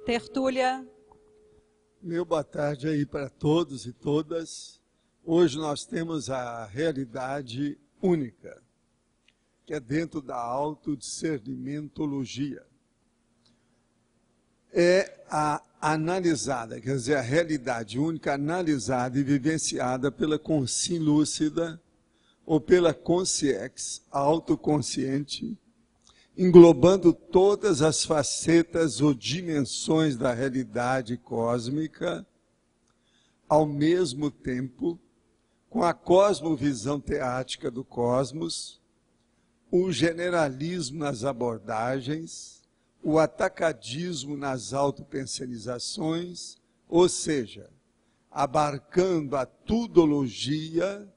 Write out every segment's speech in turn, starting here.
Tertúlia. Meu boa tarde aí para todos e todas. Hoje nós temos a realidade única, que é dentro da autodiscernimentologia. É a analisada, quer dizer, a realidade única analisada e vivenciada pela consciência lúcida ou pela consciência autoconsciente, englobando todas as facetas ou dimensões da realidade cósmica, ao mesmo tempo, com a cosmovisão teática do cosmos, o generalismo nas abordagens, o atacadismo nas autopensionizações, ou seja, abarcando a tudologia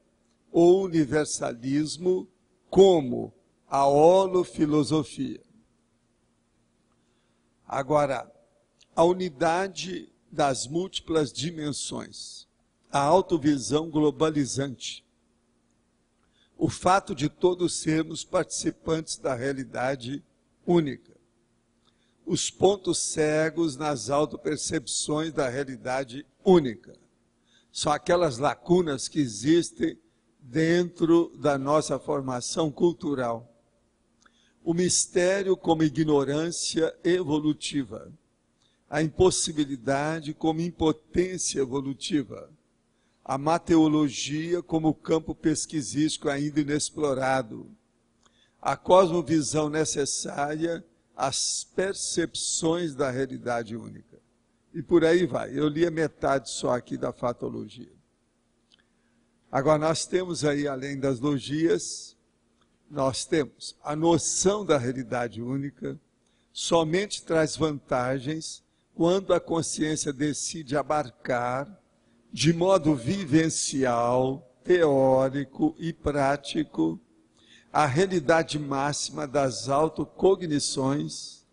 ou universalismo como a holofilosofia. Agora, a unidade das múltiplas dimensões, a autovisão globalizante, o fato de todos sermos participantes da realidade única, os pontos cegos nas autopercepções da realidade única, são aquelas lacunas que existem dentro da nossa formação cultural. O mistério como ignorância evolutiva, a impossibilidade como impotência evolutiva, a mateologia como campo pesquisístico ainda inexplorado, a cosmovisão necessária às percepções da realidade única. E por aí vai. Eu li a metade só aqui da fatologia. Agora nós temos aí, além das logias, nós temos a noção da realidade única, somente traz vantagens quando a consciência decide abarcar, de modo vivencial, teórico e prático, a realidade máxima das autocognições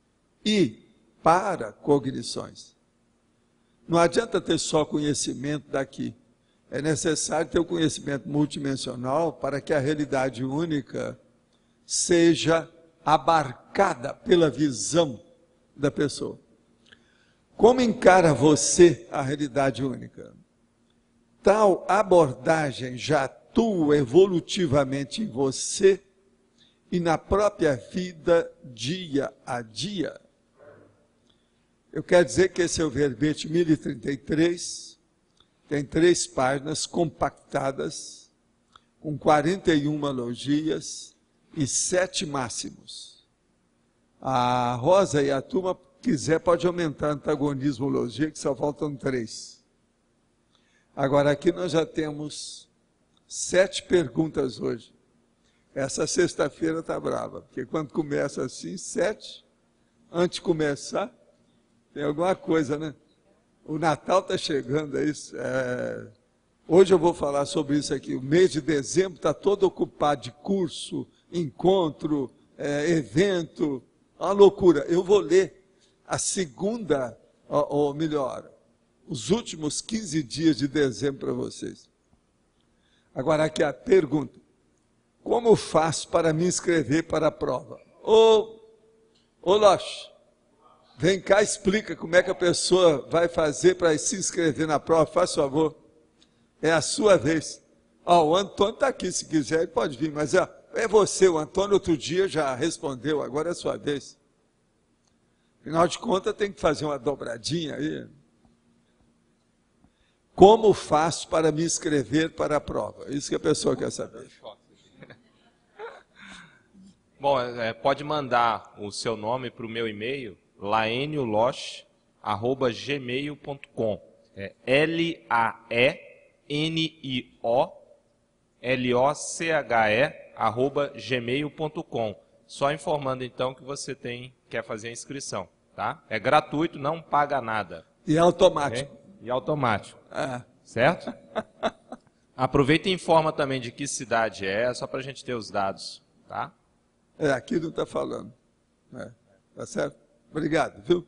e paracognições. Não adianta ter só conhecimento daqui. É necessário ter o conhecimento multidimensional para que a realidade única seja abarcada pela visão da pessoa. Como encara você a realidade única? Tal abordagem já atua evolutivamente em você e na própria vida dia a dia? Eu quero dizer que esse é o verbete 1033, tem 3 páginas compactadas, com 41 logias e 7 máximos. A Rosa e a turma, quiser, pode aumentar antagonismo logia, que só faltam 3. Agora, aqui nós já temos 7 perguntas hoje. Essa sexta-feira está brava, porque quando começa assim, 7, antes de começar, tem alguma coisa, né? O Natal está chegando, é isso. Hoje eu vou falar sobre isso aqui. O mês de dezembro está todo ocupado de curso, encontro, evento, uma loucura. Eu vou ler a segunda, ou melhor, os últimos 15 dias de dezembro para vocês. Agora aqui a pergunta. Como faço para me inscrever para a prova? Ô Loche, vem cá, explica como é que a pessoa vai fazer para se inscrever na prova, faz favor. É a sua vez. O Antônio está aqui, se quiser, ele pode vir, mas é você, o Antônio outro dia já respondeu, agora é a sua vez. Afinal de contas, tem que fazer uma dobradinha aí. Como faço para me inscrever para a prova? Isso que a pessoa quer saber. Bom, pode mandar o seu nome para o meu e-mail, laenioloche@gmail.com. LAENIOLOCHE@gmail.com. Só informando então que você quer fazer a inscrição, tá? É gratuito, não paga nada. E automático. E automático. Certo? Aproveita e informa também de que cidade só para a gente ter os dados, tá? Aqui não está falando. Tá certo? Obrigado, viu?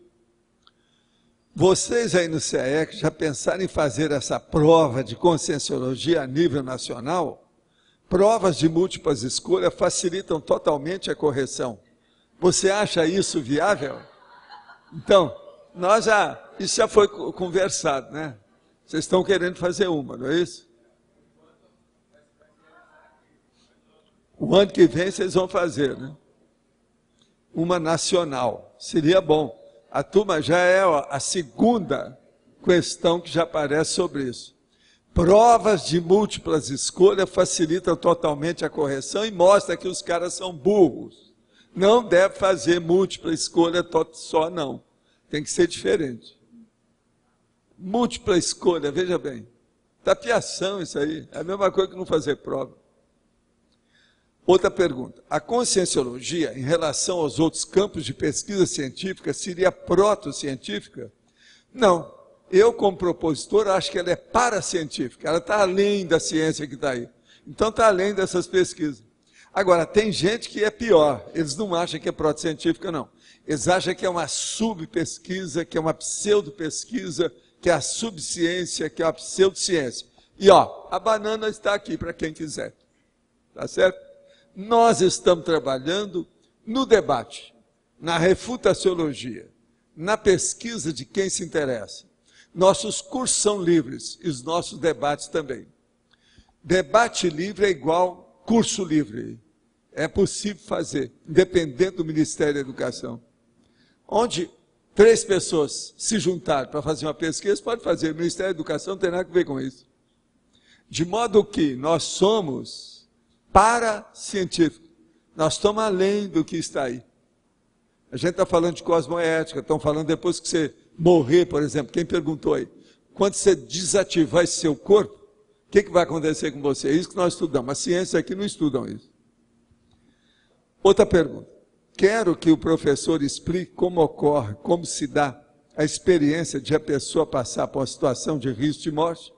Vocês aí no CAEC já pensaram em fazer essa prova de conscienciologia a nível nacional? Provas de múltiplas escolhas facilitam totalmente a correção. Você acha isso viável? Então, Isso já foi conversado, né? Vocês estão querendo fazer uma, não é isso? O ano que vem vocês vão fazer, né? Uma nacional. Seria bom. A turma já é a segunda questão que já aparece sobre isso. Provas de múltiplas escolhas facilitam totalmente a correção e mostra que os caras são burros. Não deve fazer múltipla escolha só, não. Tem que ser diferente. Múltipla escolha, veja bem. Tapiação isso aí. É a mesma coisa que não fazer prova. Outra pergunta. A conscienciologia, em relação aos outros campos de pesquisa científica, seria protocientífica? Não. Eu, como propositor, acho que ela é paracientífica. Ela está além da ciência que está aí. Então, está além dessas pesquisas. Agora, tem gente que é pior. Eles não acham que é protocientífica, não. Eles acham que é uma subpesquisa, que é uma pseudopesquisa, que é a subciência, que é a pseudociência. E, a banana está aqui para quem quiser. Tá certo? Nós estamos trabalhando no debate, na refutaciologia, na pesquisa de quem se interessa. Nossos cursos são livres e os nossos debates também. Debate livre é igual curso livre. É possível fazer, independente do Ministério da Educação. Onde 3 pessoas se juntarem para fazer uma pesquisa, pode fazer. O Ministério da Educação não tem nada a ver com isso. De modo que nós somos paracientífico. Nós estamos além do que está aí. A gente está falando de cosmoética, estão falando depois que você morrer, por exemplo. Quem perguntou aí? Quando você desativar esse seu corpo, o que vai acontecer com você? É isso que nós estudamos. A ciência aqui não estudam isso. Outra pergunta. Quero que o professor explique como ocorre, como se dá a experiência de a pessoa passar por uma situação de risco de morte.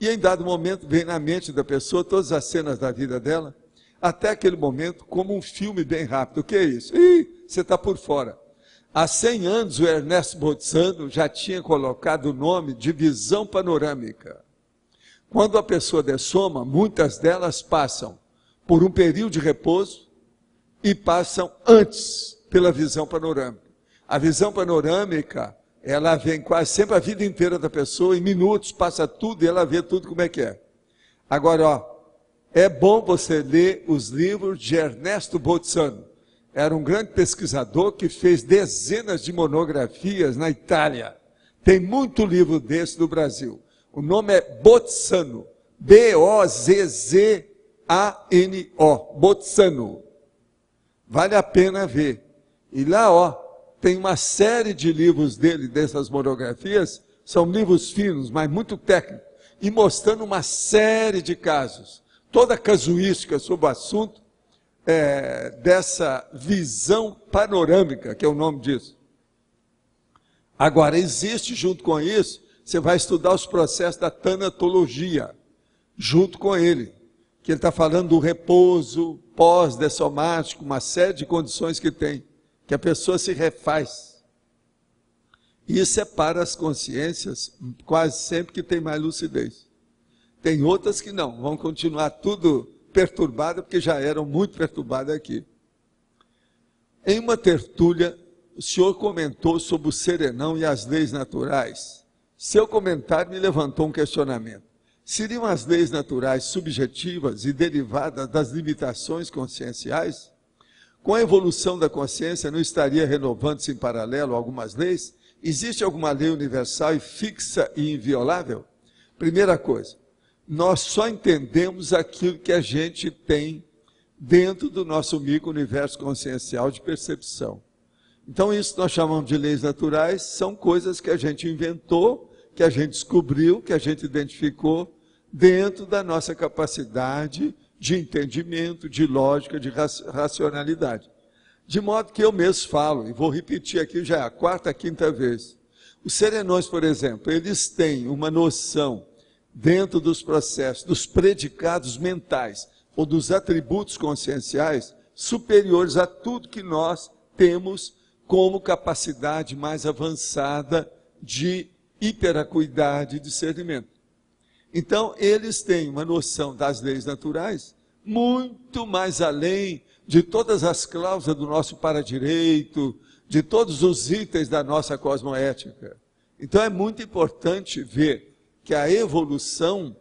E em dado momento vem na mente da pessoa todas as cenas da vida dela, até aquele momento, como um filme bem rápido. O que é isso? Você está por fora. Há 100 anos, o Ernesto Bolzano já tinha colocado o nome de visão panorâmica. Quando a pessoa dessoma, muitas delas passam por um período de repouso e passam antes pela visão panorâmica. A visão panorâmica, ela vem quase sempre a vida inteira da pessoa, em minutos, passa tudo e ela vê tudo como é que é. Agora, é bom você ler os livros de Ernesto Bolzano. Era um grande pesquisador que fez dezenas de monografias na Itália. Tem muito livro desse no Brasil. O nome é Bolzano. B-O-Z-Z-A-N-O. Bolzano. Vale a pena ver. E lá, tem uma série de livros dele, dessas monografias, são livros finos, mas muito técnicos, e mostrando uma série de casos, toda a casuística sobre o assunto, dessa visão panorâmica, que é o nome disso. Agora, existe, junto com isso, você vai estudar os processos da tanatologia, junto com ele, que ele está falando do repouso pós-dessomático, uma série de condições que tem, que a pessoa se refaz. Isso é para as consciências, quase sempre que tem mais lucidez. Tem outras que não, vão continuar tudo perturbado, porque já eram muito perturbadas aqui. Em uma tertúlia, o senhor comentou sobre o serenão e as leis naturais. Seu comentário me levantou um questionamento. Seriam as leis naturais subjetivas e derivadas das limitações conscienciais? Com a evolução da consciência, não estaria renovando-se em paralelo algumas leis? Existe alguma lei universal e fixa e inviolável? Primeira coisa, nós só entendemos aquilo que a gente tem dentro do nosso micro-universo consciencial de percepção. Então, isso nós chamamos de leis naturais, são coisas que a gente inventou, que a gente descobriu, que a gente identificou dentro da nossa capacidade de entendimento, de lógica, de racionalidade. De modo que eu mesmo falo, e vou repetir aqui já a 4ª, 5ª vez. Os serenões, por exemplo, eles têm uma noção dentro dos processos, dos predicados mentais, ou dos atributos conscienciais, superiores a tudo que nós temos como capacidade mais avançada de hiperacuidade e discernimento. Então, eles têm uma noção das leis naturais muito mais além de todas as cláusulas do nosso paradireito, de todos os itens da nossa cosmoética. Então é muito importante ver que a evolução,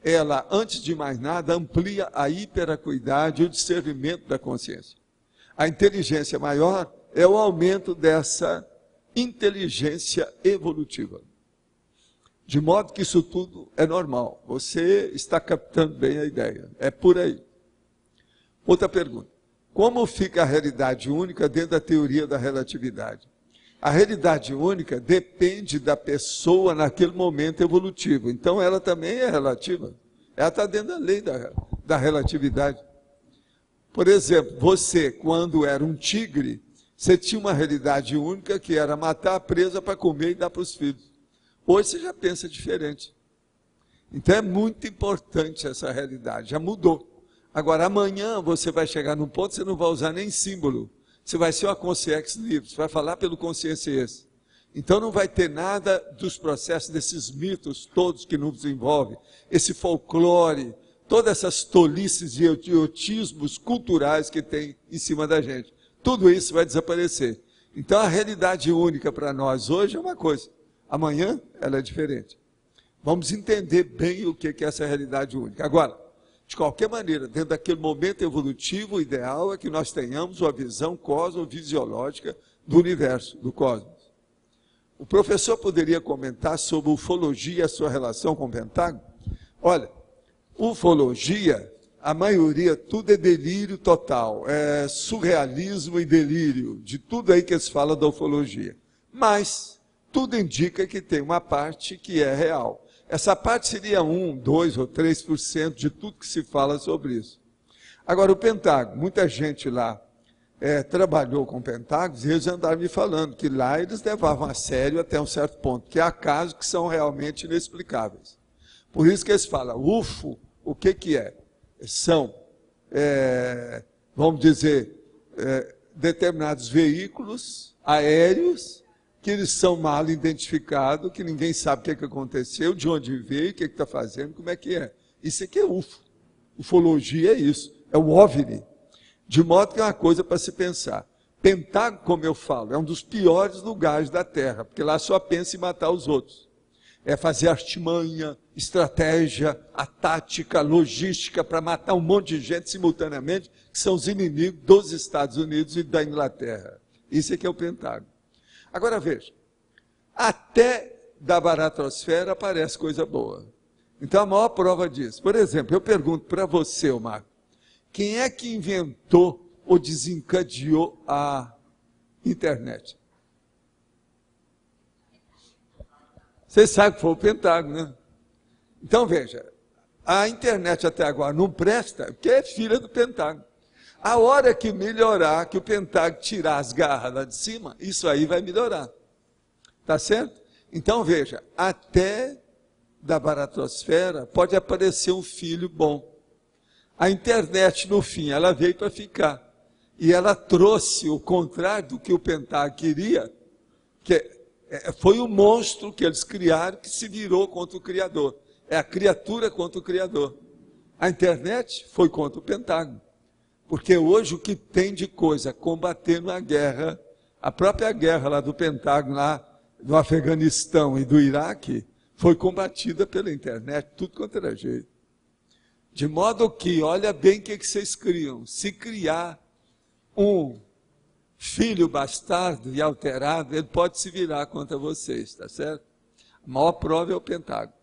ela, antes de mais nada, amplia a hiperacuidade e o discernimento da consciência. A inteligência maior é o aumento dessa inteligência evolutiva. De modo que isso tudo é normal. Você está captando bem a ideia. É por aí. Outra pergunta. Como fica a realidade única dentro da teoria da relatividade? A realidade única depende da pessoa naquele momento evolutivo. Então ela também é relativa. Ela está dentro da lei da relatividade. Por exemplo, você, quando era um tigre, você tinha uma realidade única que era matar a presa para comer e dar para os filhos. Hoje você já pensa diferente. Então é muito importante essa realidade, já mudou. Agora, amanhã você vai chegar num ponto que você não vai usar nem símbolo. Você vai ser uma consciência livre, você vai falar pelo consciência esse. Então não vai ter nada dos processos desses mitos todos que nos envolvem, esse folclore, todas essas tolices e idiotismos culturais que tem em cima da gente. Tudo isso vai desaparecer. Então a realidade única para nós hoje é uma coisa, amanhã ela é diferente. Vamos entender bem o que é essa realidade única. Agora, de qualquer maneira, dentro daquele momento evolutivo, o ideal é que nós tenhamos uma visão cosmovisiológica do universo, do cosmos. O professor poderia comentar sobre ufologia e a sua relação com o Pentágono? Olha, ufologia, a maioria, tudo é delírio total, é surrealismo e delírio, de tudo aí que eles falam da ufologia. Mas tudo indica que tem uma parte que é real. Essa parte seria 1, 2 ou 3% de tudo que se fala sobre isso. Agora, o Pentágono, muita gente lá trabalhou com Pentágonos e eles andaram me falando que lá eles levavam a sério até um certo ponto, que há casos que são realmente inexplicáveis. Por isso que eles falam, UFO, o que é? São, vamos dizer, determinados veículos aéreos que eles são mal identificados, que ninguém sabe o que aconteceu, de onde veio, o que está fazendo, como é que é. Isso aqui é UFO. Ufologia é isso, é o OVNI. De modo que é uma coisa para se pensar. Pentágono, como eu falo, é um dos piores lugares da Terra, porque lá só pensa em matar os outros. É fazer artimanha, estratégia, a tática, a logística para matar um monte de gente simultaneamente, que são os inimigos dos Estados Unidos e da Inglaterra. Isso aqui é o Pentágono. Agora veja, até da baratosfera aparece coisa boa. Então a maior prova disso. Por exemplo, eu pergunto para você, Marco, quem é que inventou ou desencadeou a internet? Vocês sabem que foi o Pentágono, né? Então veja, a internet até agora não presta, porque é filha do Pentágono. A hora que melhorar, que o Pentágono tirar as garras lá de cima, isso aí vai melhorar. Tá certo? Então veja, até da baratosfera pode aparecer um filho bom. A internet, no fim, ela veio para ficar. E ela trouxe o contrário do que o Pentágono queria, que foi o monstro que eles criaram que se virou contra o Criador. É a criatura contra o Criador. A internet foi contra o Pentágono. Porque hoje o que tem de coisa combatendo a guerra, a própria guerra lá do Pentágono, lá do Afeganistão e do Iraque, foi combatida pela internet, tudo quanto era jeito. De modo que, olha bem o que vocês criam. Se criar um filho bastardo e alterado, ele pode se virar contra vocês, tá certo? A maior prova é o Pentágono.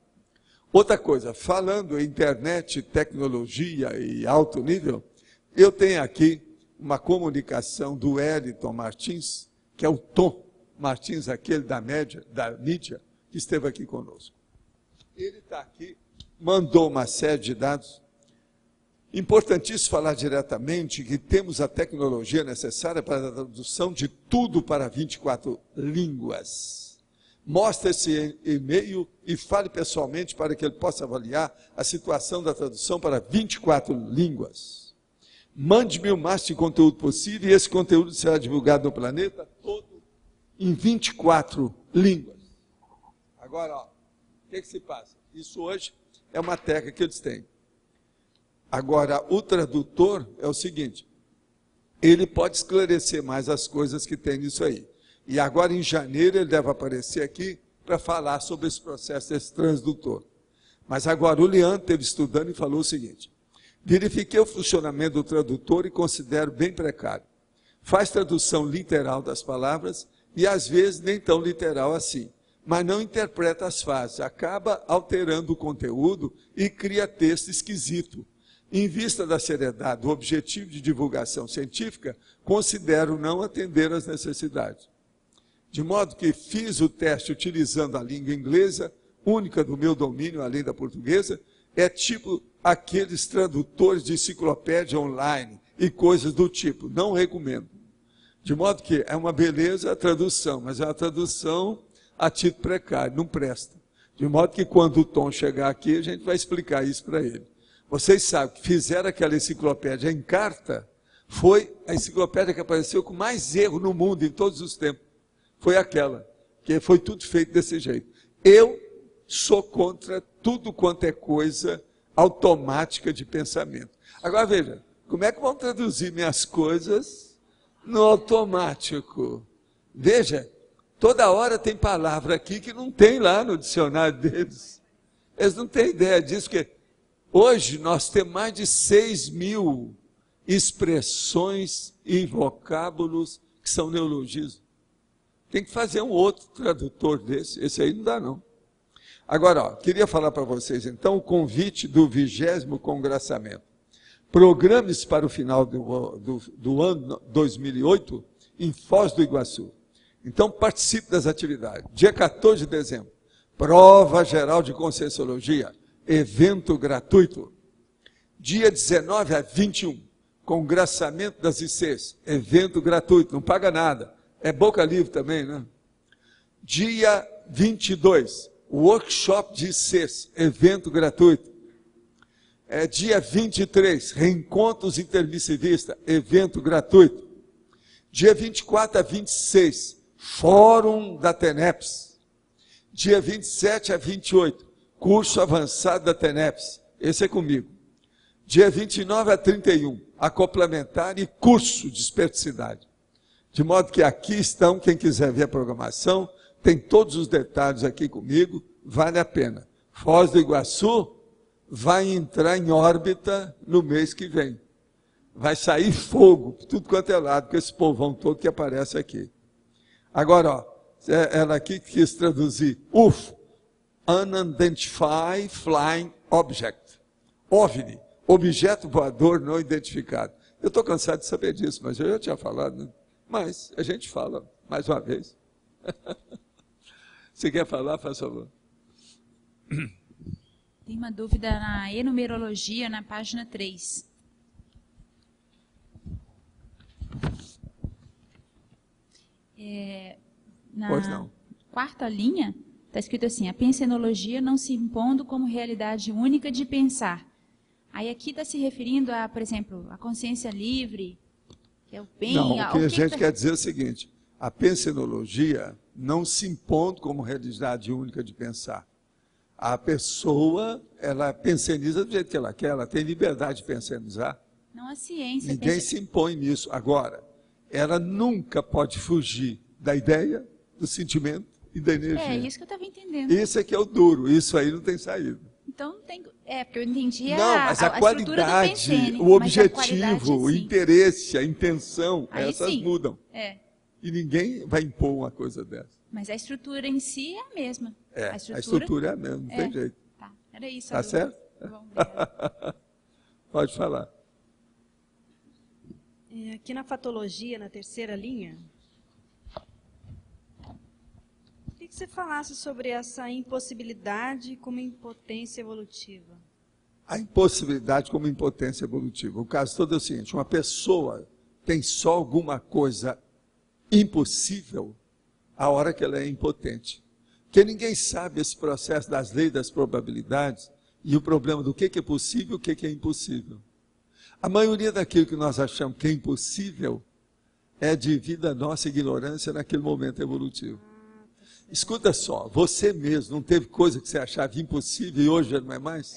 Outra coisa, falando em internet, tecnologia e alto nível, eu tenho aqui uma comunicação do Wellington Martins, que é o Tom Martins, aquele da mídia, que esteve aqui conosco. Ele está aqui, mandou uma série de dados. Importantíssimo falar diretamente que temos a tecnologia necessária para a tradução de tudo para 24 línguas. Mostre esse e-mail e fale pessoalmente para que ele possa avaliar a situação da tradução para 24 línguas. Mande-me o máximo de conteúdo possível e esse conteúdo será divulgado no planeta todo em 24 línguas. Agora, ó, o que se passa? Isso hoje é uma técnica que eles têm. Agora, o tradutor é o seguinte, ele pode esclarecer mais as coisas que tem nisso aí. E agora, em janeiro, ele deve aparecer aqui para falar sobre esse processo desse transdutor. Mas agora, o Leandro esteve estudando e falou o seguinte: verifiquei o funcionamento do tradutor e considero bem precário. Faz tradução literal das palavras e, às vezes, nem tão literal assim, mas não interpreta as frases, acaba alterando o conteúdo e cria texto esquisito. Em vista da seriedade do objetivo de divulgação científica, considero não atender às necessidades. De modo que fiz o teste utilizando a língua inglesa, única do meu domínio, além da portuguesa, é tipo aqueles tradutores de enciclopédia online e coisas do tipo. Não recomendo. De modo que é uma beleza a tradução, mas é uma tradução a título precário, não presta. De modo que quando o Tom chegar aqui, a gente vai explicar isso para ele. Vocês sabem que fizeram aquela enciclopédia em carta, foi a enciclopédia que apareceu com mais erro no mundo em todos os tempos. Foi aquela, que foi tudo feito desse jeito. Eu sou contra tudo quanto é coisa automática de pensamento. Agora veja, como é que vão traduzir minhas coisas no automático? Veja, toda hora tem palavra aqui que não tem lá no dicionário deles. Eles não têm ideia disso, porque hoje nós temos mais de 6.000 expressões e vocábulos que são neologismos. Tem que fazer um outro tradutor desse. Esse aí não dá, não. Agora, ó, queria falar para vocês, então, o convite do 20º Congraçamento. Programe-se para o final do ano 2008 em Foz do Iguaçu. Então, participe das atividades. Dia 14 de dezembro, prova geral de Conscienciologia, evento gratuito. Dia 19 a 21, congraçamento das ICs, evento gratuito, não paga nada. É boca livre também, né? Dia 22, workshop de ICs, evento gratuito. Dia 23, reencontros intermissivistas, evento gratuito. Dia 24 a 26, fórum da TENEPS. Dia 27 a 28, curso avançado da TENEPS. Esse é comigo. Dia 29 a 31, acoplamentar e curso de esperticidade. De modo que aqui estão, quem quiser ver a programação, tem todos os detalhes aqui comigo, vale a pena. Foz do Iguaçu vai entrar em órbita no mês que vem. Vai sair fogo, tudo quanto é lado, com esse povão todo que aparece aqui. Agora, ó, ela aqui quis traduzir UFO, Unidentified Flying Object. OVNI, objeto voador não identificado. Eu estou cansado de saber disso, mas eu já tinha falado, né? Mas a gente fala mais uma vez. Você quer falar, faz favor. Tem uma dúvida na enumerologia, na página 3. Pois não. Quarta linha, está escrito assim: a pensenologia não se impondo como realidade única de pensar. Aí aqui está se referindo a, por exemplo, a consciência livre, que é o bem. Não, o que a gente quer dizer é o seguinte: a pensenologia não se impondo como realidade única de pensar. A pessoa, ela penseniza do jeito que ela quer, ela tem liberdade de pensenizar. Não a ciência. Ninguém se impõe nisso. Agora, ela nunca pode fugir da ideia, do sentimento e da energia. É isso que eu estava entendendo. Isso é que é o duro, isso aí não tem saída. Então, não tem... porque eu entendi não, mas a qualidade, o objetivo, o interesse, a intenção, aí essas sim. mudam. É. E ninguém vai impor uma coisa dessa. Mas a estrutura em si é a mesma. A estrutura é a mesma, não tem jeito. Tá, era isso. Tá certo? Bom, pode falar. Aqui na fatologia, na terceira linha, queria que você falasse sobre essa impossibilidade como impotência evolutiva. A impossibilidade como impotência evolutiva. O caso todo é o seguinte: uma pessoa tem só alguma coisa impossível a hora que ela é impotente. Porque ninguém sabe esse processo das leis das probabilidades e o problema do que é possível e o que é impossível. A maioria daquilo que nós achamos que é impossível é devido à nossa ignorância naquele momento evolutivo. Escuta só, você mesmo não teve coisa que você achava impossível e hoje já não é mais?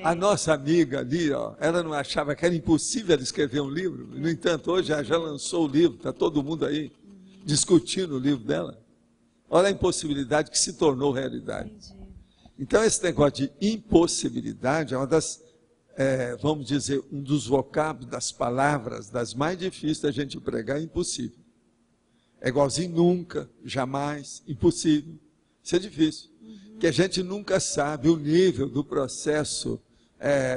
A nossa amiga ali, ó, ela não achava que era impossível ela escrever um livro, no entanto, hoje ela já lançou o livro, está todo mundo aí. discutindo o livro dela. Olha a impossibilidade que se tornou realidade. Entendi. Então, esse negócio de impossibilidade é uma das, vamos dizer, um dos vocábulos, das palavras, das mais difíceis da gente pregar, impossível. É igualzinho nunca, jamais, impossível. Isso é difícil. Que a gente nunca sabe o nível do processo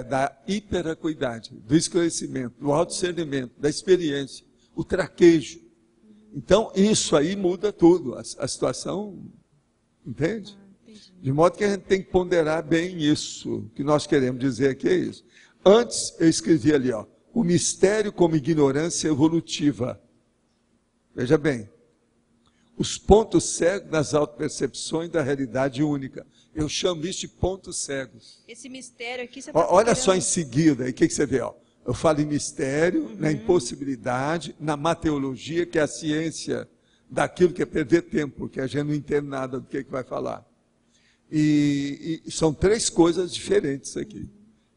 da hiperacuidade, do esclarecimento, do autodiscernimento, da experiência, o traquejo. Então, isso aí muda tudo, a situação, entende? De modo que a gente tem que ponderar bem isso. O que nós queremos dizer aqui é isso. Antes, eu escrevi ali, ó, o mistério como ignorância evolutiva. Veja bem, os pontos cegos das autopercepções da realidade única. Eu chamo isso de pontos cegos. Esse mistério aqui, você está Olha só em seguida, o que você vê? Ó? Eu falo em mistério, na impossibilidade, na mateologia, que é a ciência daquilo que é perder tempo, que a gente não entende nada do que vai falar. E são três coisas diferentes aqui,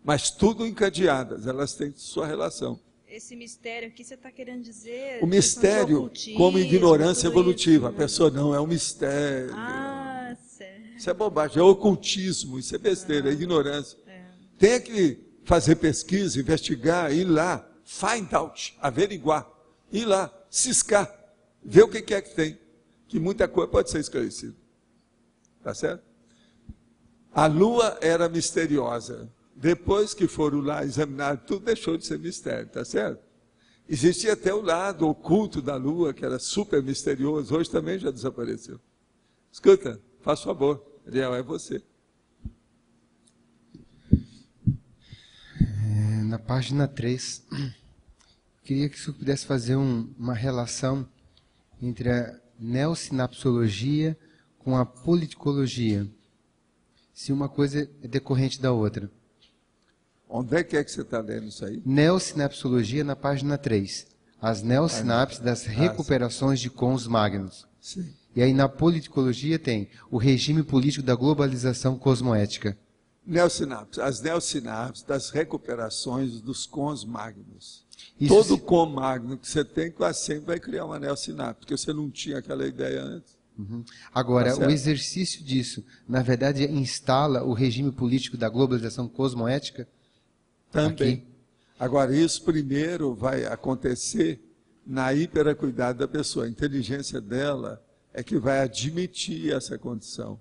mas tudo encadeadas, elas têm sua relação. Esse mistério aqui, você está querendo dizer... O mistério como ignorância evolutiva. A pessoa não é um mistério. Ah, certo. Isso é bobagem, é ocultismo, isso é besteira, é ignorância. Tem que fazer pesquisa, investigar, ir lá, find out, averiguar, ir lá, ciscar, ver o que é que tem, que muita coisa pode ser esclarecida. Tá certo? A lua era misteriosa. Depois que foram lá examinar, tudo deixou de ser mistério, tá certo? Existia até o lado oculto da lua, que era super misterioso, hoje também já desapareceu. Escuta, faz favor, Ariel, é você. Na página 3, queria que o senhor pudesse fazer uma relação entre a neossinapsologia com a politicologia, se uma coisa é decorrente da outra. Onde é que você está lendo isso aí? Neossinapsologia na página 3. As neossinapses das recuperações de cons magnos. Sim. E aí na politicologia tem o regime político da globalização cosmoética. Neossinapses, as neossinapses das recuperações dos cons magnos. Isso Todo com magno que você tem, quase sempre vai criar uma neossinapse, porque você não tinha aquela ideia antes. Agora, Tá o exercício disso, na verdade, instala o regime político da globalização cosmoética? Também. Aqui. Agora, isso primeiro vai acontecer na hiperacuidade da pessoa. A inteligência dela é que vai admitir essa condição.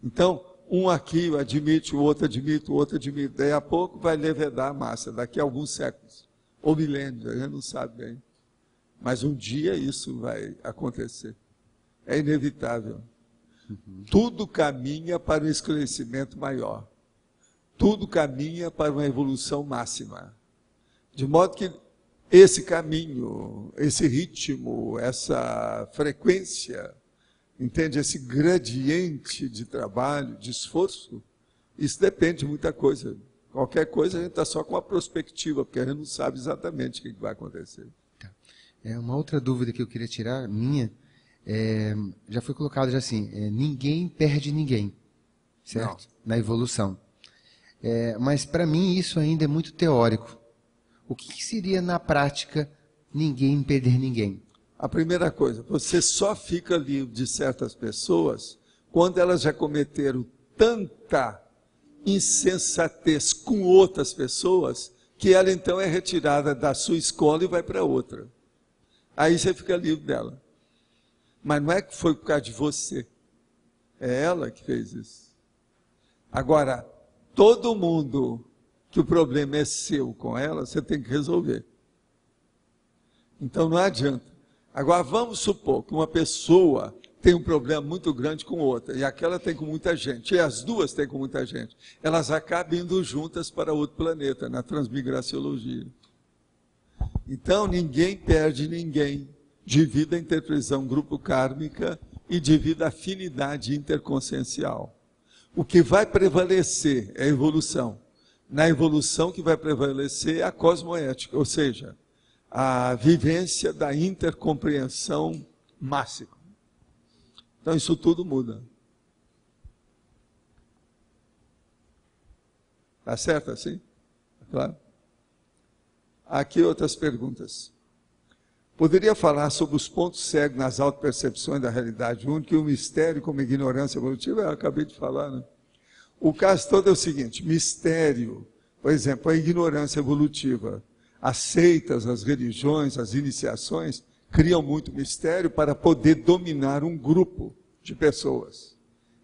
Então, um aqui admite, o outro admite, o outro admite. Daí a pouco vai levedar a massa, daqui a alguns séculos, ou milênios, a gente não sabe bem. Mas um dia isso vai acontecer. É inevitável. Tudo caminha para um esclarecimento maior. Tudo caminha para uma evolução máxima. De modo que esse caminho, esse ritmo, essa frequência, entende? Esse gradiente de trabalho, de esforço, isso depende de muita coisa. Qualquer coisa a gente está só com uma perspectiva, porque a gente não sabe exatamente o que vai acontecer. Tá. Uma outra dúvida que eu queria tirar, minha, já foi colocado já assim, ninguém perde ninguém, certo? Na evolução. Mas para mim isso ainda é muito teórico. O que seria na prática ninguém perder ninguém? A primeira coisa, você só fica livre de certas pessoas quando elas já cometeram tanta insensatez com outras pessoas que ela então é retirada da sua escola e vai para outra. Aí você fica livre dela. Mas não é que foi por causa de você. É ela que fez isso. Agora, todo mundo que o problema é seu com ela, você tem que resolver. Então não adianta. Agora vamos supor que uma pessoa tem um problema muito grande com outra, e aquela tem com muita gente, e as duas têm com muita gente. Elas acabam indo juntas para outro planeta, na transmigraciologia. Então ninguém perde ninguém, devido à interpretação grupo kármica e devido à afinidade interconsciencial. O que vai prevalecer é a evolução. Na evolução que vai prevalecer é a cosmoética, ou seja, a vivência da intercompreensão máxima. Então isso tudo muda. Tá certo assim? Claro. Aqui outras perguntas. Poderia falar sobre os pontos cegos nas autopercepções da realidade única e o mistério como ignorância evolutiva? Eu acabei de falar, né? O caso todo é o seguinte, mistério, por exemplo, a ignorância evolutiva. As seitas, as religiões, as iniciações criam muito mistério para poder dominar um grupo de pessoas.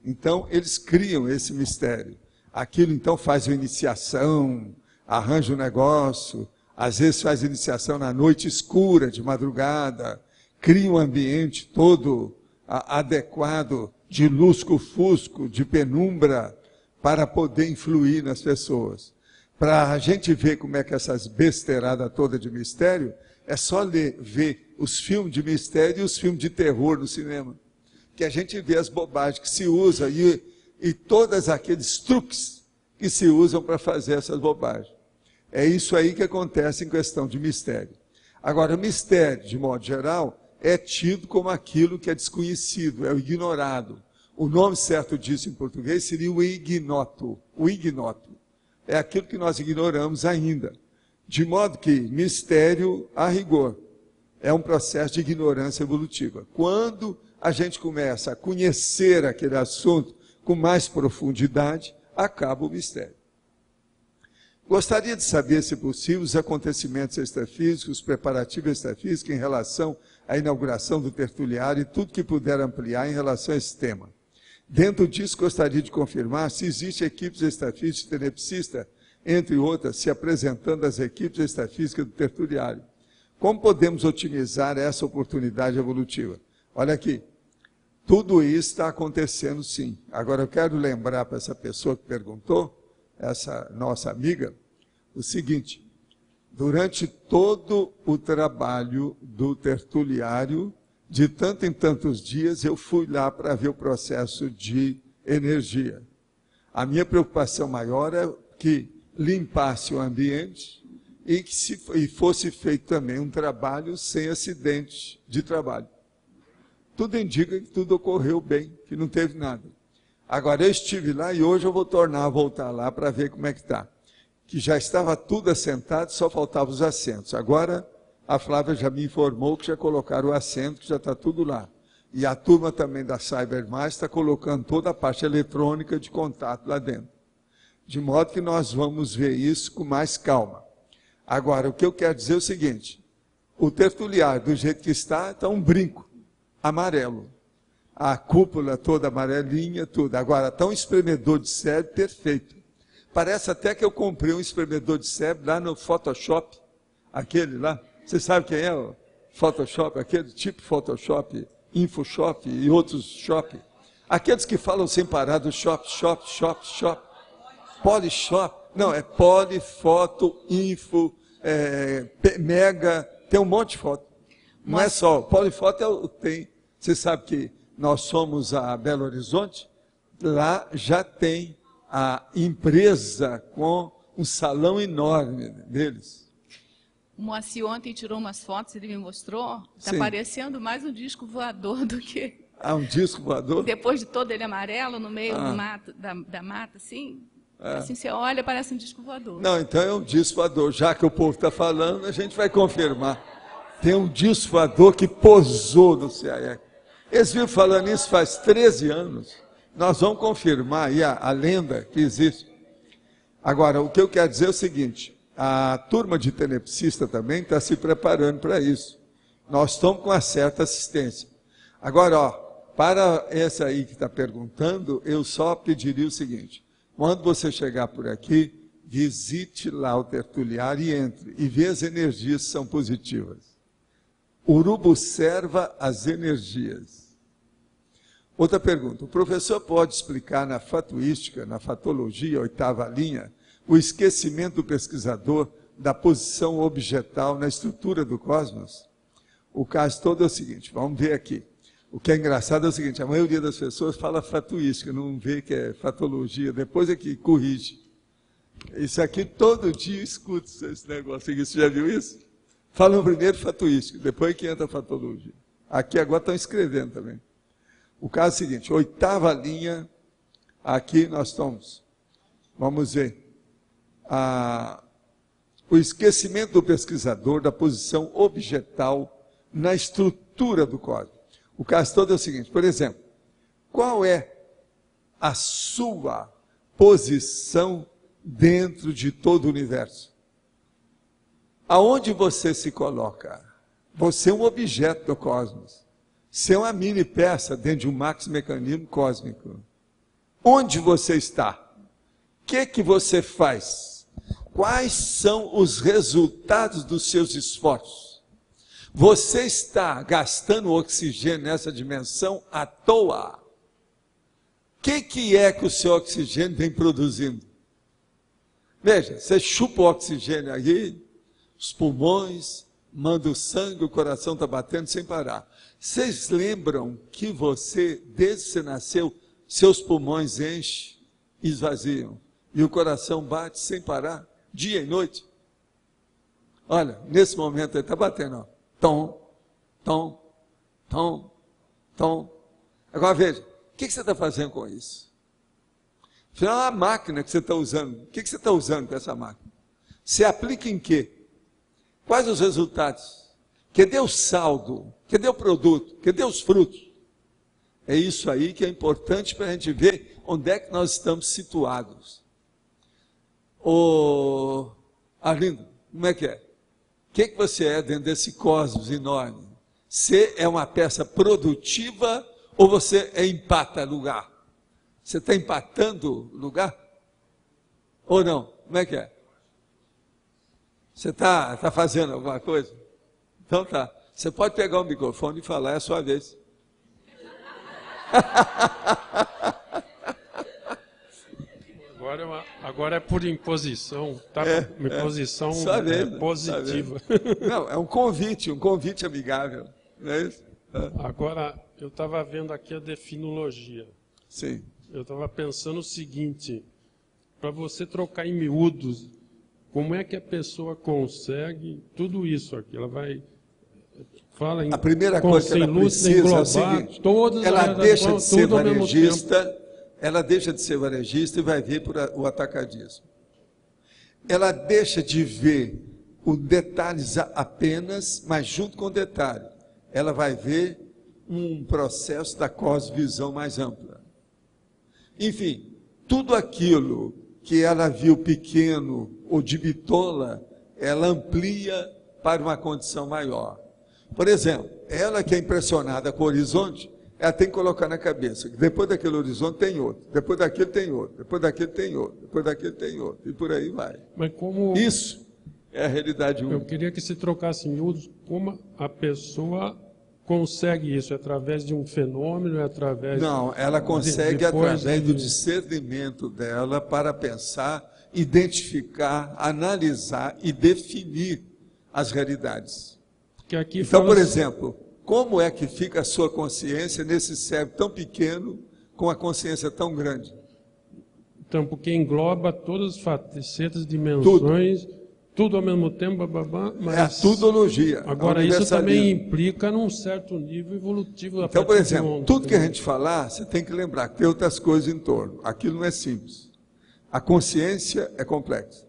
Então, eles criam esse mistério. Aquilo, então, faz uma iniciação, arranja um negócio, às vezes faz iniciação na noite escura, de madrugada, cria um ambiente todo adequado de lusco-fusco, de penumbra, para poder influir nas pessoas. Para a gente ver como é que essas besteiradas toda de mistério, é só ver os filmes de mistério e os filmes de terror no cinema. Que a gente vê as bobagens que se usam e todos aqueles truques que se usam para fazer essas bobagens. É isso aí que acontece em questão de mistério. Agora, o mistério, de modo geral, é tido como aquilo que é desconhecido, é o ignorado. O nome certo disso em português seria o ignoto. O ignoto é aquilo que nós ignoramos ainda. De modo que mistério, a rigor, é um processo de ignorância evolutiva. Quando a gente começa a conhecer aquele assunto com mais profundidade, acaba o mistério. Gostaria de saber, se possível, os acontecimentos extrafísicos, os preparativos extrafísicos em relação à inauguração do tertuliário e tudo que puder ampliar em relação a esse tema. Dentro disso, gostaria de confirmar se existem equipes extrafísicas de tenepsista, entre outras, se apresentando às equipes extrafísicas do tertuliário. Como podemos otimizar essa oportunidade evolutiva? Olha aqui, tudo isso está acontecendo sim. Agora eu quero lembrar para essa pessoa que perguntou, essa nossa amiga, o seguinte: durante todo o trabalho do tertuliário, de tanto em tantos dias, eu fui lá para ver o processo de energia. A minha preocupação maior é que limpasse o ambiente e que fosse feito também um trabalho sem acidente de trabalho. Tudo indica que tudo ocorreu bem, que não teve nada. Agora, eu estive lá e hoje eu vou tornar a voltar lá para ver como é que está. Que já estava tudo assentado, só faltavam os assentos. Agora, a Flávia já me informou que já colocaram o assento, que já está tudo lá. E a turma também da CyberMais está colocando toda a parte eletrônica de contato lá dentro. De modo que nós vamos ver isso com mais calma. Agora, o que eu quero dizer é o seguinte: o tertuliário, do jeito que está um brinco amarelo. A cúpula toda amarelinha, tudo. Agora, está um espremedor de cérebro perfeito. Parece até que eu comprei um espremedor de cérebro lá no Photoshop, aquele lá. Você sabe quem é o Photoshop? Aquele tipo Photoshop, Infoshop e outros shop. Aqueles que falam sem parar do shop. Polishop. Não, é Polifoto, Info, Mega, tem um monte de foto. Não é só, Polifoto tem. Você sabe que nós somos a Belo Horizonte, lá já tem a empresa com um salão enorme deles. O Moacir ontem tirou umas fotos, ele me mostrou, está Sim. parecendo mais um disco voador do que... Ah, um disco voador? Depois de todo ele amarelo, no meio do mato, da mata, assim, assim você olha, parece um disco voador. Não, então é um disco voador. Já que o povo está falando, a gente vai confirmar. Tem um disco voador que pousou no CAEC. Eles viram falando isso faz 13 anos. Nós vamos confirmar aí a lenda que existe. Agora, o que eu quero dizer é o seguinte: a turma de tenepsista também está se preparando para isso. Nós estamos com uma certa assistência. Agora, ó, para essa aí que está perguntando, eu só pediria o seguinte: quando você chegar por aqui, visite lá o tertuliário e entre, e vê as energias que são positivas. Urubu observa as energias. Outra pergunta: o professor pode explicar na fatuística, na fatologia, 8ª linha, o esquecimento do pesquisador da posição objetal na estrutura do cosmos? O caso todo é o seguinte, vamos ver aqui. O que é engraçado é o seguinte: a maioria das pessoas fala fatuística, não vê que é fatologia, depois é que corrige. Isso aqui todo dia escuta esse negócio aqui, você já viu isso? Falam primeiro fatuística, depois que entra a fatologia. Aqui agora estão escrevendo também. O caso é o seguinte: 8ª linha, aqui nós estamos, vamos ver, o esquecimento do pesquisador da posição objetal na estrutura do cosmos. O caso todo é o seguinte, por exemplo, qual é a sua posição dentro de todo o universo? Aonde você se coloca? Você é um objeto do cosmos. Você é uma mini peça dentro de um maxi-mecanismo cósmico. Onde você está? O que você faz? Quais são os resultados dos seus esforços? Você está gastando oxigênio nessa dimensão à toa? O que é que o seu oxigênio vem produzindo? Veja, você chupa o oxigênio aí, os pulmões, manda o sangue, o coração está batendo sem parar. Vocês lembram que você, desde que você nasceu, seus pulmões enchem e esvaziam, e o coração bate sem parar, dia e noite? Olha, nesse momento ele está batendo, ó. Tom, tom, tom, tom. Agora veja, o que você está fazendo com isso? Afinal, a máquina que você está usando, o que você está usando com essa máquina? Você aplica em quê? Quais os resultados? Cadê o saldo? Cadê o produto? Cadê os frutos? É isso aí que é importante para a gente ver onde é que nós estamos situados. Ô, Arlindo, como é que é? O que você é dentro desse cosmos enorme? Você é uma peça produtiva ou você empata lugar? Você está empatando lugar? Ou não? Como é que é? Você está fazendo alguma coisa? Então tá. Você pode pegar o microfone e falar, é a sua vez. Agora é por imposição, tá? Imposição positiva. Não, é um convite amigável. Não é isso? Agora, eu estava vendo aqui a definologia. Sim. Eu estava pensando o seguinte, para você trocar em miúdos, como é que a pessoa consegue tudo isso aqui? Ela vai... Fala em, a primeira coisa que ela precisa é o seguinte, ela deixa de ser varejista, e vai ver por o atacadismo. Ela deixa de ver os detalhes apenas, mas junto com o detalhe, ela vai ver um processo da cosmovisão mais ampla. Enfim, tudo aquilo que ela viu pequeno ou de bitola, ela amplia para uma condição maior. Por exemplo, ela que é impressionada com o horizonte, ela tem que colocar na cabeça que depois daquele horizonte tem outro, depois daquele tem outro, depois daquele tem outro, depois daquele tem outro, e por aí vai. Mas como... Isso é a realidade única. Eu queria que se trocasse em miúdos, como a pessoa consegue isso? É através de um fenômeno? É através... Não, ela consegue através do discernimento dela para pensar, identificar, analisar e definir as realidades. Então, por exemplo, como é que fica a sua consciência nesse cérebro tão pequeno, com a consciência tão grande? Então, porque engloba todas as facetas, dimensões, tudo ao mesmo tempo, mas... É a tudologia. Agora, isso também implica num certo nível evolutivo. Então, por exemplo, tudo que a gente falar, você tem que lembrar que tem outras coisas em torno. Aquilo não é simples. A consciência é complexa.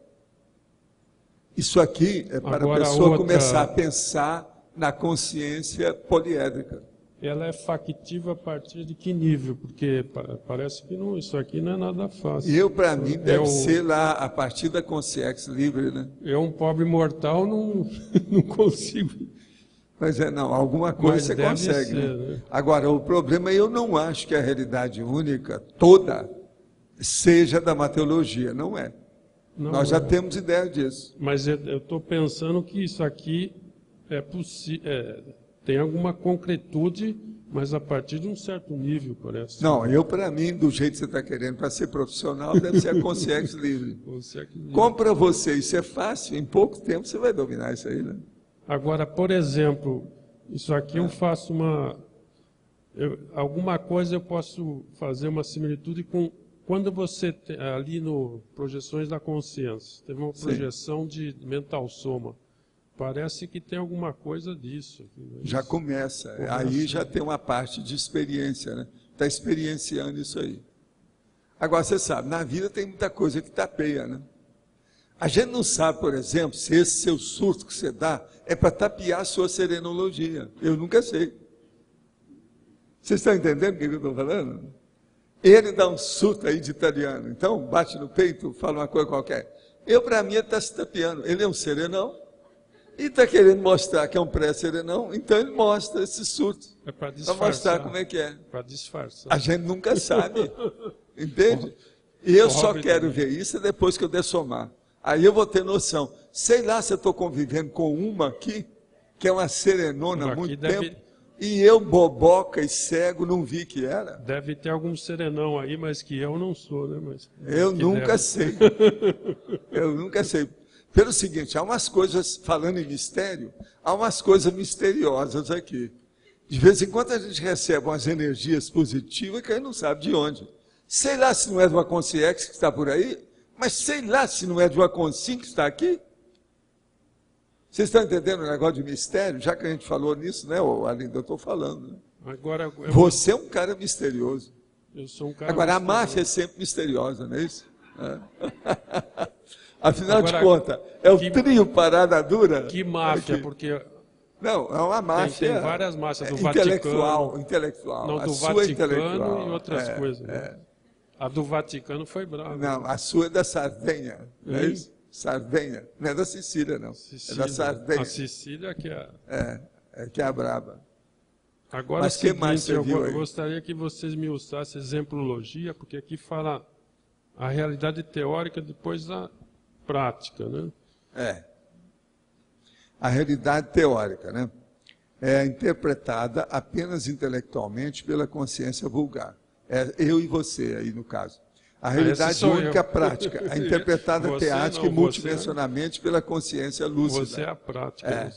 Isso aqui é para a pessoa começar a pensar na consciência poliédrica. Ela é factível a partir de que nível? Porque parece que não, isso aqui não é nada fácil. Eu, para mim, deve ser lá a partir da consciência livre, né? Eu, um pobre mortal, não consigo. Mas não, alguma coisa você consegue. Ser, né? Agora, o problema é eu não acho que a realidade única toda seja da mateologia, não é. Não, nós já temos ideia disso. Mas eu estou pensando que isso aqui é possível, tem alguma concretude, mas a partir de um certo nível, parece. Não, para mim, do jeito que você está querendo, para ser profissional, deve ser a consciência livre. Como para você isso é fácil, em pouco tempo você vai dominar isso aí, né? Agora, por exemplo, isso aqui eu faço alguma coisa eu posso fazer uma similitude com quando você, ali no Projeções da Consciência, teve uma projeção de mental soma. Parece que tem alguma coisa disso. Já começa. Aí já tem uma parte de experiência, né? Está experienciando isso aí. Agora, você sabe, na vida tem muita coisa que tapeia, né? A gente não sabe, por exemplo, se esse seu surto que você dá é para tapear a sua serenologia. Eu nunca sei. Vocês estão entendendo o que eu estou falando? Ele dá um surto aí de italiano. Então, bate no peito, fala uma coisa qualquer. Para mim, ele está se tapeando. Ele é um serenão e está querendo mostrar que é um pré-serenão. Então, ele mostra esse surto. É para mostrar como é que é. Para disfarçar. A gente nunca sabe. Entende? E eu só quero ver isso depois que eu dessomar. Aí eu vou ter noção. Sei lá se eu estou convivendo com uma aqui, que é uma serenona há muito tempo, e eu, boboca e cego, não vi que era. Deve ter algum serenão aí, mas que eu não sou, né? Mas, eu nunca sei. Eu nunca sei. Pelo seguinte, há umas coisas, falando em mistério, há umas coisas misteriosas aqui. De vez em quando a gente recebe umas energias positivas que a gente não sabe de onde. Sei lá se não é de uma consciência que está por aí, mas sei lá se não é de uma consciência que está aqui. Vocês estão entendendo o negócio de mistério? Já que a gente falou nisso, né, Arlindo? Eu estou falando. Né? Agora, você é um cara misterioso. Eu sou um cara Agora, misterioso. A máfia é sempre misteriosa, não é isso? É. Afinal de contas, é o trio Parada Dura. Que máfia, aqui. Porque... Não, é uma máfia. Tem várias máfias do intelectual, Vaticano. Intelectual. Não, do Vaticano e outras coisas. Né? A do Vaticano foi brava. Não, a sua é da Sardenha, não é isso? Sardenha. Não é da Sicília, não. Sicília. É da Sardenha. A Sicília que é... que é a braba. Agora, mas que mais você viu aí? Eu gostaria que vocês me usassem exemplologia, porque aqui fala a realidade teórica depois da prática, né? A realidade teórica, né? É interpretada apenas intelectualmente pela consciência vulgar. É eu e você aí, no caso. A realidade única prática é interpretada teática e multidimensionalmente pela consciência lúcida. Você é a prática.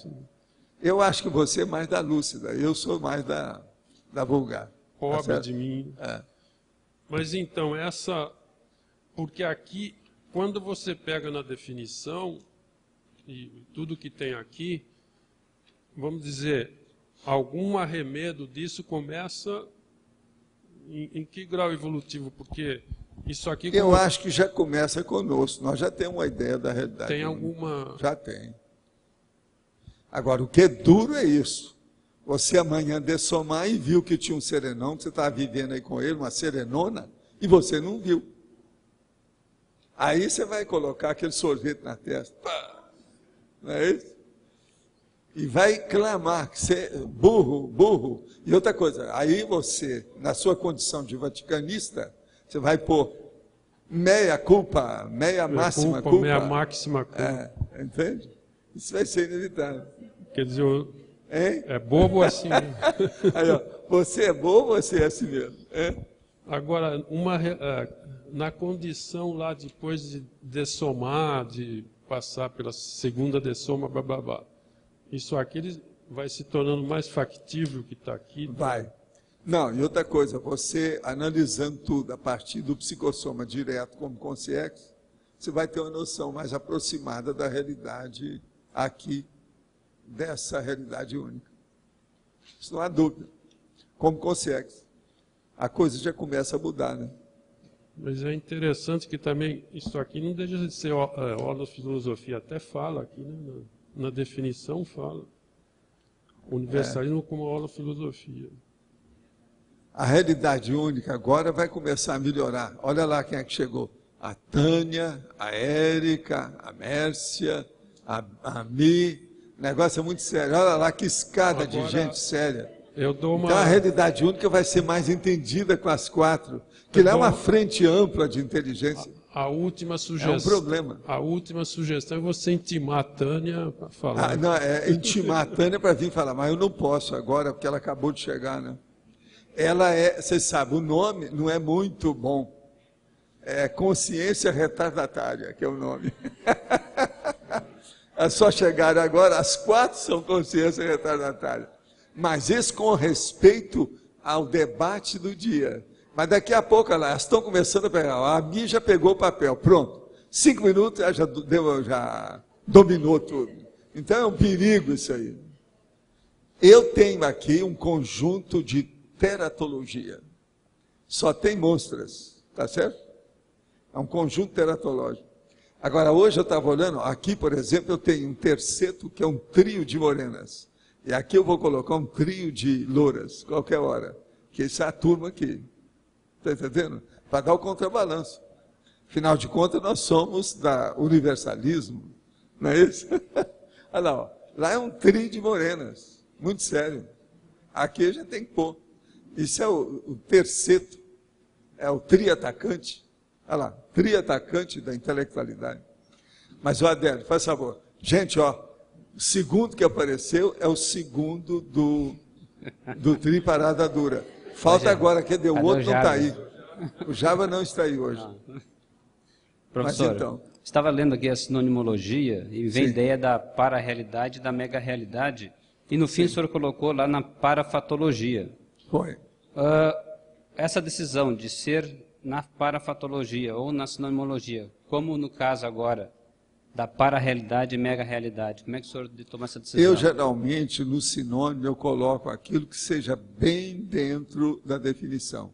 Eu acho que você é mais da lúcida, eu sou mais da vulgar. Pobre de mim. Mas então, porque aqui, quando você pega na definição, e tudo que tem aqui, vamos dizer, algum arremedo disso começa em que grau evolutivo? Porque isso aqui... Eu acho que já começa conosco, nós já temos uma ideia da realidade. Tem alguma... Já tem. Agora, o que é duro é isso. Você amanhã dessomar e viu que tinha um serenão, que você estava vivendo aí com ele, uma serenona, e você não viu. Aí você vai colocar aquele sorvete na testa. Pá! Não é isso? E vai clamar que você é burro, burro. E outra coisa, aí você, na sua condição de vaticanista, você vai pôr meia culpa, meia máxima culpa. Meia máxima culpa. Entende? Isso vai ser inevitável. Quer dizer, é bobo assim. Aí, ó, você é bobo, você é assim mesmo. Agora, na condição lá depois de dessomar, de passar pela segunda dessoma, blá, blá, blá. Isso aqui vai se tornando mais factível que está aqui? Vai. Não, e outra coisa, você analisando tudo a partir do psicossoma direto como consciência, você vai ter uma noção mais aproximada da realidade aqui, dessa realidade única. Isso não há dúvida. Como consciência, a coisa já começa a mudar, né? Mas é interessante que também isso aqui não deixa de ser holofilosofia, até fala aqui, né? Na definição fala. Universalismo como holofilosofia. A realidade única agora vai começar a melhorar. Olha lá quem é que chegou. A Tânia, a Érica, a Mércia, a Mi. O negócio é muito sério. Olha lá que escada de gente séria. Então a realidade única vai ser mais entendida com as quatro. Que lá é uma frente ampla de inteligência. A última sugestão. É um problema. A última sugestão é você intimar a Tânia para falar. Não, intimar a Tânia para vir falar, mas eu não posso agora, porque ela acabou de chegar, né? Ela você sabe, o nome não é muito bom. É Consciência Retardatária, que é o nome. É só chegar agora, as quatro são Consciência Retardatária. Mas isso com respeito ao debate do dia. Mas daqui a pouco elas estão começando a pegar. A minha já pegou o papel, pronto. 5 minutos ela já dominou tudo. Então é um perigo isso aí. Eu tenho aqui um conjunto de teratologia. Só tem monstras, tá certo? É um conjunto teratológico. Agora, hoje eu estava olhando, aqui, por exemplo, eu tenho um terceto, que é um trio de morenas. E aqui eu vou colocar um trio de louras, qualquer hora. Que isso é a turma aqui. Está entendendo? Para dar o contrabalanço. Afinal de contas, nós somos da universalismo. Não é isso? Olha lá, ó. Lá é um trio de morenas. Muito sério. Aqui a gente tem que pôr. Isso é o terceto. É o triatacante. Olha lá, triatacante da intelectualidade. Mas, ó, Adélio, faz favor. Gente, ó, o segundo que apareceu é o segundo do tri Parada Dura. Falta agora, cadê? O outro não está aí. O Java não está aí hoje. Professor, mas então, estava lendo aqui a sinonimologia e vem a ideia da para-realidade e da mega-realidade. E no fim o senhor colocou lá na parafatologia. Foi. Essa decisão de ser na parafatologia ou na sinonimologia, como no caso agora da para-realidade e mega-realidade, como é que o senhor toma essa decisão? Eu geralmente no sinônimo eu coloco aquilo que seja bem dentro da definição.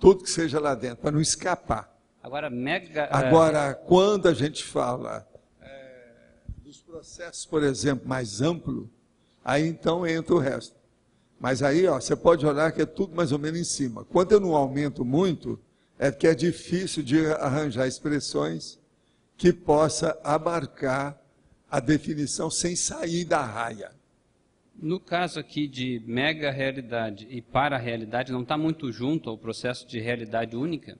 Tudo que seja lá dentro, para não escapar. Agora, quando a gente fala dos processos, por exemplo, mais amplo, aí então entra o resto. Mas aí, ó, você pode olhar que é tudo mais ou menos em cima. Quando eu não aumento muito, é que é difícil de arranjar expressões que possa abarcar a definição sem sair da raia. No caso aqui de mega-realidade e para-realidade, não está muito junto ao processo de realidade única?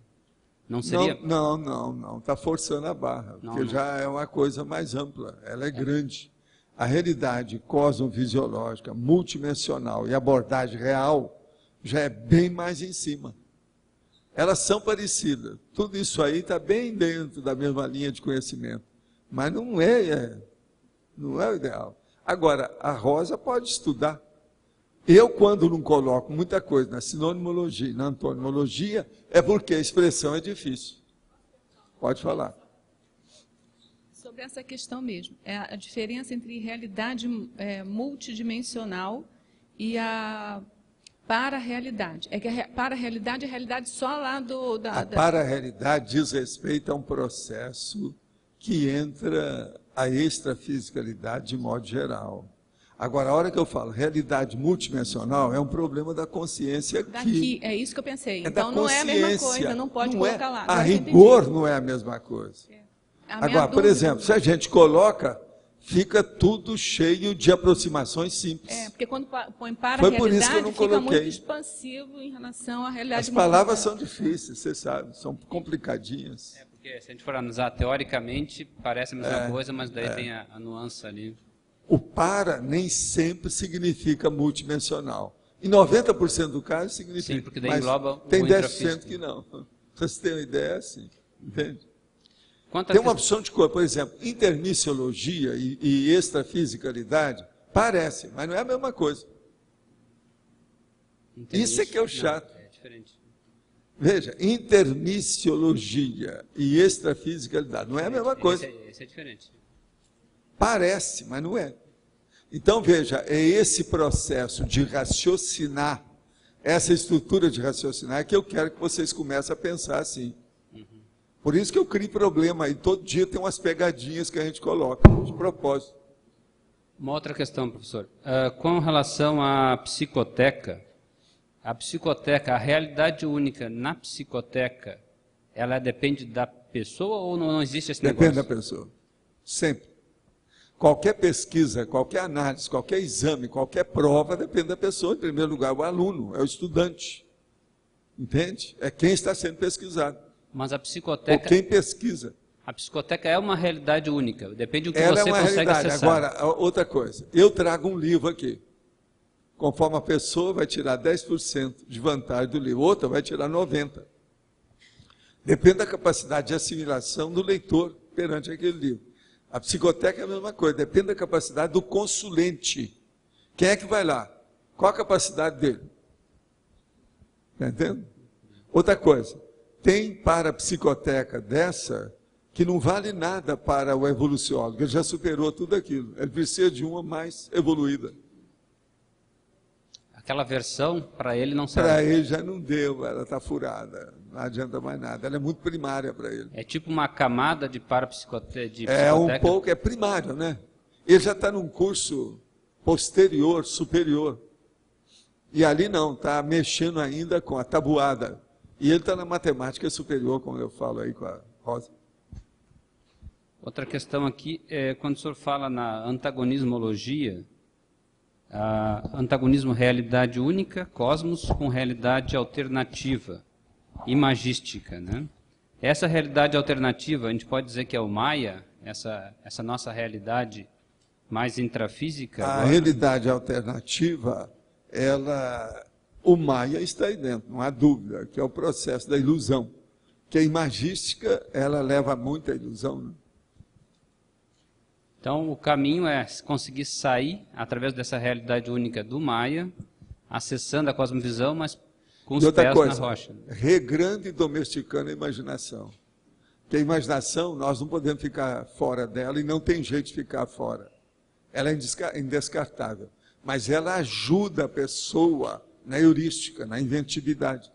Não seria? Não. Está forçando a barra, porque já é uma coisa mais ampla, ela é grande. A realidade cosmofisiológica, multidimensional e abordagem real já é bem mais em cima. Elas são parecidas. Tudo isso aí está bem dentro da mesma linha de conhecimento. Mas não é o ideal. Agora, a Rosa pode estudar. Eu, quando não coloco muita coisa na sinonimologia e na antonimologia, é porque a expressão é difícil. Pode falar. Sobre essa questão mesmo, é a diferença entre realidade multidimensional e a para-realidade. É que a para-realidade é a realidade só lá A para-realidade diz respeito a um processo que entra a extrafisicalidade de modo geral. Agora, a hora que eu falo realidade multidimensional, é um problema da consciência aqui. Daqui, é isso que eu pensei. É então não é a mesma coisa, não pode colocar lá. A rigor não é a mesma coisa. Agora, por exemplo, se a gente coloca, fica tudo cheio de aproximações simples. Porque quando põe para a realidade, fica muito expansivo em relação à realidade. As palavras são difíceis, você sabe, são complicadinhas. Porque se a gente for analisar teoricamente, parece a mesma coisa, mas daí tem a nuance ali. O para nem sempre significa multidimensional. Em 90% do caso significa. Sim, porque daí engloba tem 10% que não. Vocês têm uma ideia assim, entende? Tem uma opção de cor, por exemplo, intermissiologia e extrafisicalidade, parece, mas não é a mesma coisa. Isso é que é o chato. É diferente. Veja, intermissiologia e extrafisicalidade, não é a mesma coisa. Esse é diferente. Parece, mas não é. Então, veja, é esse processo de raciocinar, essa estrutura de raciocinar, que eu quero que vocês comecem a pensar assim. Por isso que eu crio problema aí. Todo dia tem umas pegadinhas que a gente coloca, de propósito. Uma outra questão, professor. Com relação à psicoteca, a realidade única na psicoteca, ela depende da pessoa ou não existe esse negócio? Depende da pessoa. Sempre. Qualquer pesquisa, qualquer análise, qualquer exame, qualquer prova, depende da pessoa. Em primeiro lugar, o aluno, é o estudante. Entende? É quem está sendo pesquisado. Mas a psicoteca... Ou quem pesquisa. A psicoteca é uma realidade única. Depende do que ela você consegue acessar. Agora, outra coisa. Eu trago um livro aqui. Conforme a pessoa vai tirar 10% de vantagem do livro. Outra vai tirar 90%. Depende da capacidade de assimilação do leitor perante aquele livro. A psicoteca é a mesma coisa. Depende da capacidade do consulente. Quem é que vai lá? Qual a capacidade dele? Está entendendo? Outra coisa. Tem para a psicoteca dessa que não vale nada para o evoluciólogo. Ele já superou tudo aquilo. Ele precisa de uma mais evoluída. Aquela versão, para ele, não serve. Para ele já não deu, ela está furada, não adianta mais nada. Ela é muito primária para ele. É tipo uma camada de parapsicoteca. É um pouco, é primário, né? Ele já está num curso posterior, superior. E ali não, está mexendo ainda com a tabuada. E ele está na matemática superior, como eu falo aí com a Rosa. Outra questão aqui é quando o senhor fala na antagonismologia, antagonismo realidade única, cosmos com realidade alternativa, imagística, né? Essa realidade alternativa, a gente pode dizer que é o Maya, essa nossa realidade mais intrafísica? A agora? realidade alternativa, o Maya está aí dentro, não há dúvida, que é o processo da ilusão. Que a imagística, ela leva muito à ilusão, né? Então, o caminho é conseguir sair através dessa realidade única do Maya, acessando a cosmovisão, mas com os pés na rocha. Regrando e domesticando a imaginação. Porque a imaginação, nós não podemos ficar fora dela e não tem jeito de ficar fora. Ela é indescartável. Mas ela ajuda a pessoa na heurística, na inventividade.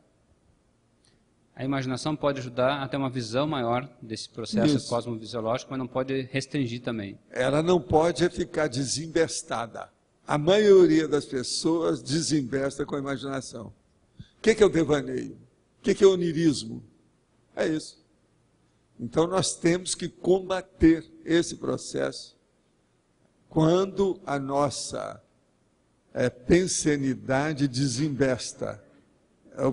A imaginação pode ajudar a ter uma visão maior desse processo Isso. cosmovisiológico, mas não pode restringir também. Ela não pode ficar desembestada. A maioria das pessoas desembesta com a imaginação. O que é o devaneio? O que é o onirismo? É isso. Então nós temos que combater esse processo quando a nossa pensenidade desembesta.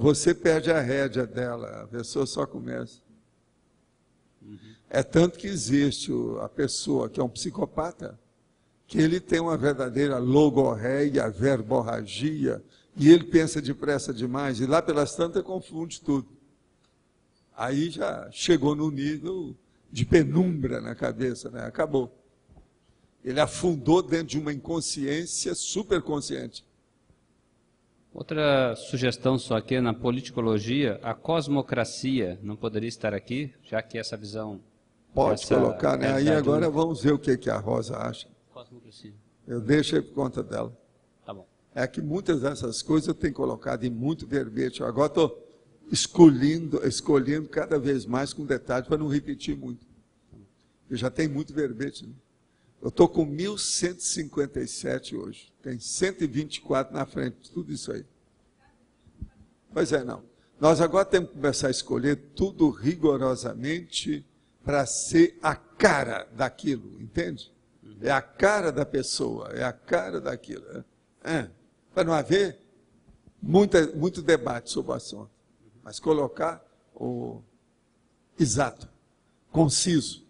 Você perde a rédea dela, a pessoa só começa. É tanto que existe a pessoa que é um psicopata, que ele tem uma verdadeira logorreia, verborragia, e ele pensa depressa demais, e lá pelas tantas confunde tudo. Aí já chegou no nível de penumbra na cabeça, né? Acabou. Ele afundou dentro de uma inconsciência superconsciente. Outra sugestão só aqui na politicologia, a cosmocracia não poderia estar aqui, já que essa visão... Pode essa colocar, né? Aí realidade agora única. vamos ver o que a Rosa acha. Cosmocracia. Eu deixo aí por conta dela. Tá bom. É que muitas dessas coisas eu tenho colocado em muito verbete. Agora estou escolhendo cada vez mais com detalhe para não repetir muito. Eu já tenho muito verbete, né? Eu estou com 1157 hoje. Tem 124 na frente, tudo isso aí. Pois é, não. Nós agora temos que começar a escolher tudo rigorosamente para ser a cara daquilo, entende? É a cara da pessoa, é a cara daquilo. Para não haver muito debate sobre o assunto. Mas colocar o exato, conciso,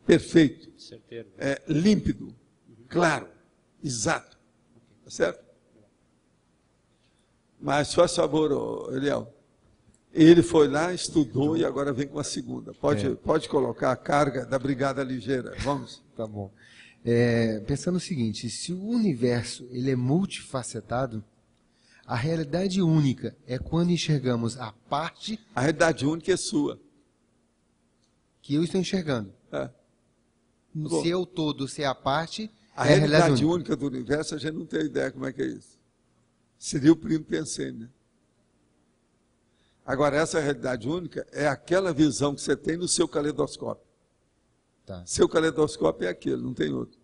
perfeito, Certeiro. límpido, claro, exato. Tá certo? Mas faz favor, Eliel. Ele foi lá, estudou e agora vem com a segunda. Pode colocar a carga da Brigada Ligeira. Vamos. Tá bom. Pensando o seguinte, se o universo ele é multifacetado, a realidade única é quando enxergamos a parte A realidade única é sua. que eu estou enxergando. Bom. Se é o todo, se é a parte, A é a realidade única do universo, a gente não tem ideia como é que é isso. Seria o primo pensene, né? Agora, essa realidade única é aquela visão que você tem no seu caleidoscópio. Tá. Seu caleidoscópio é aquele, não tem outro.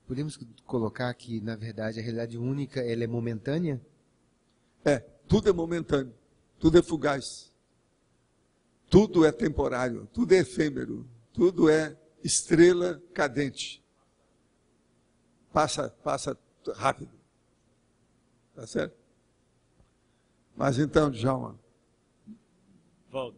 Podemos colocar que, na verdade, a realidade única ela é momentânea? Tudo é momentâneo, tudo é fugaz. Tudo é temporário, tudo é efêmero, tudo é estrela cadente. Passa rápido. Tá certo? Mas então, Djalma. Valdo.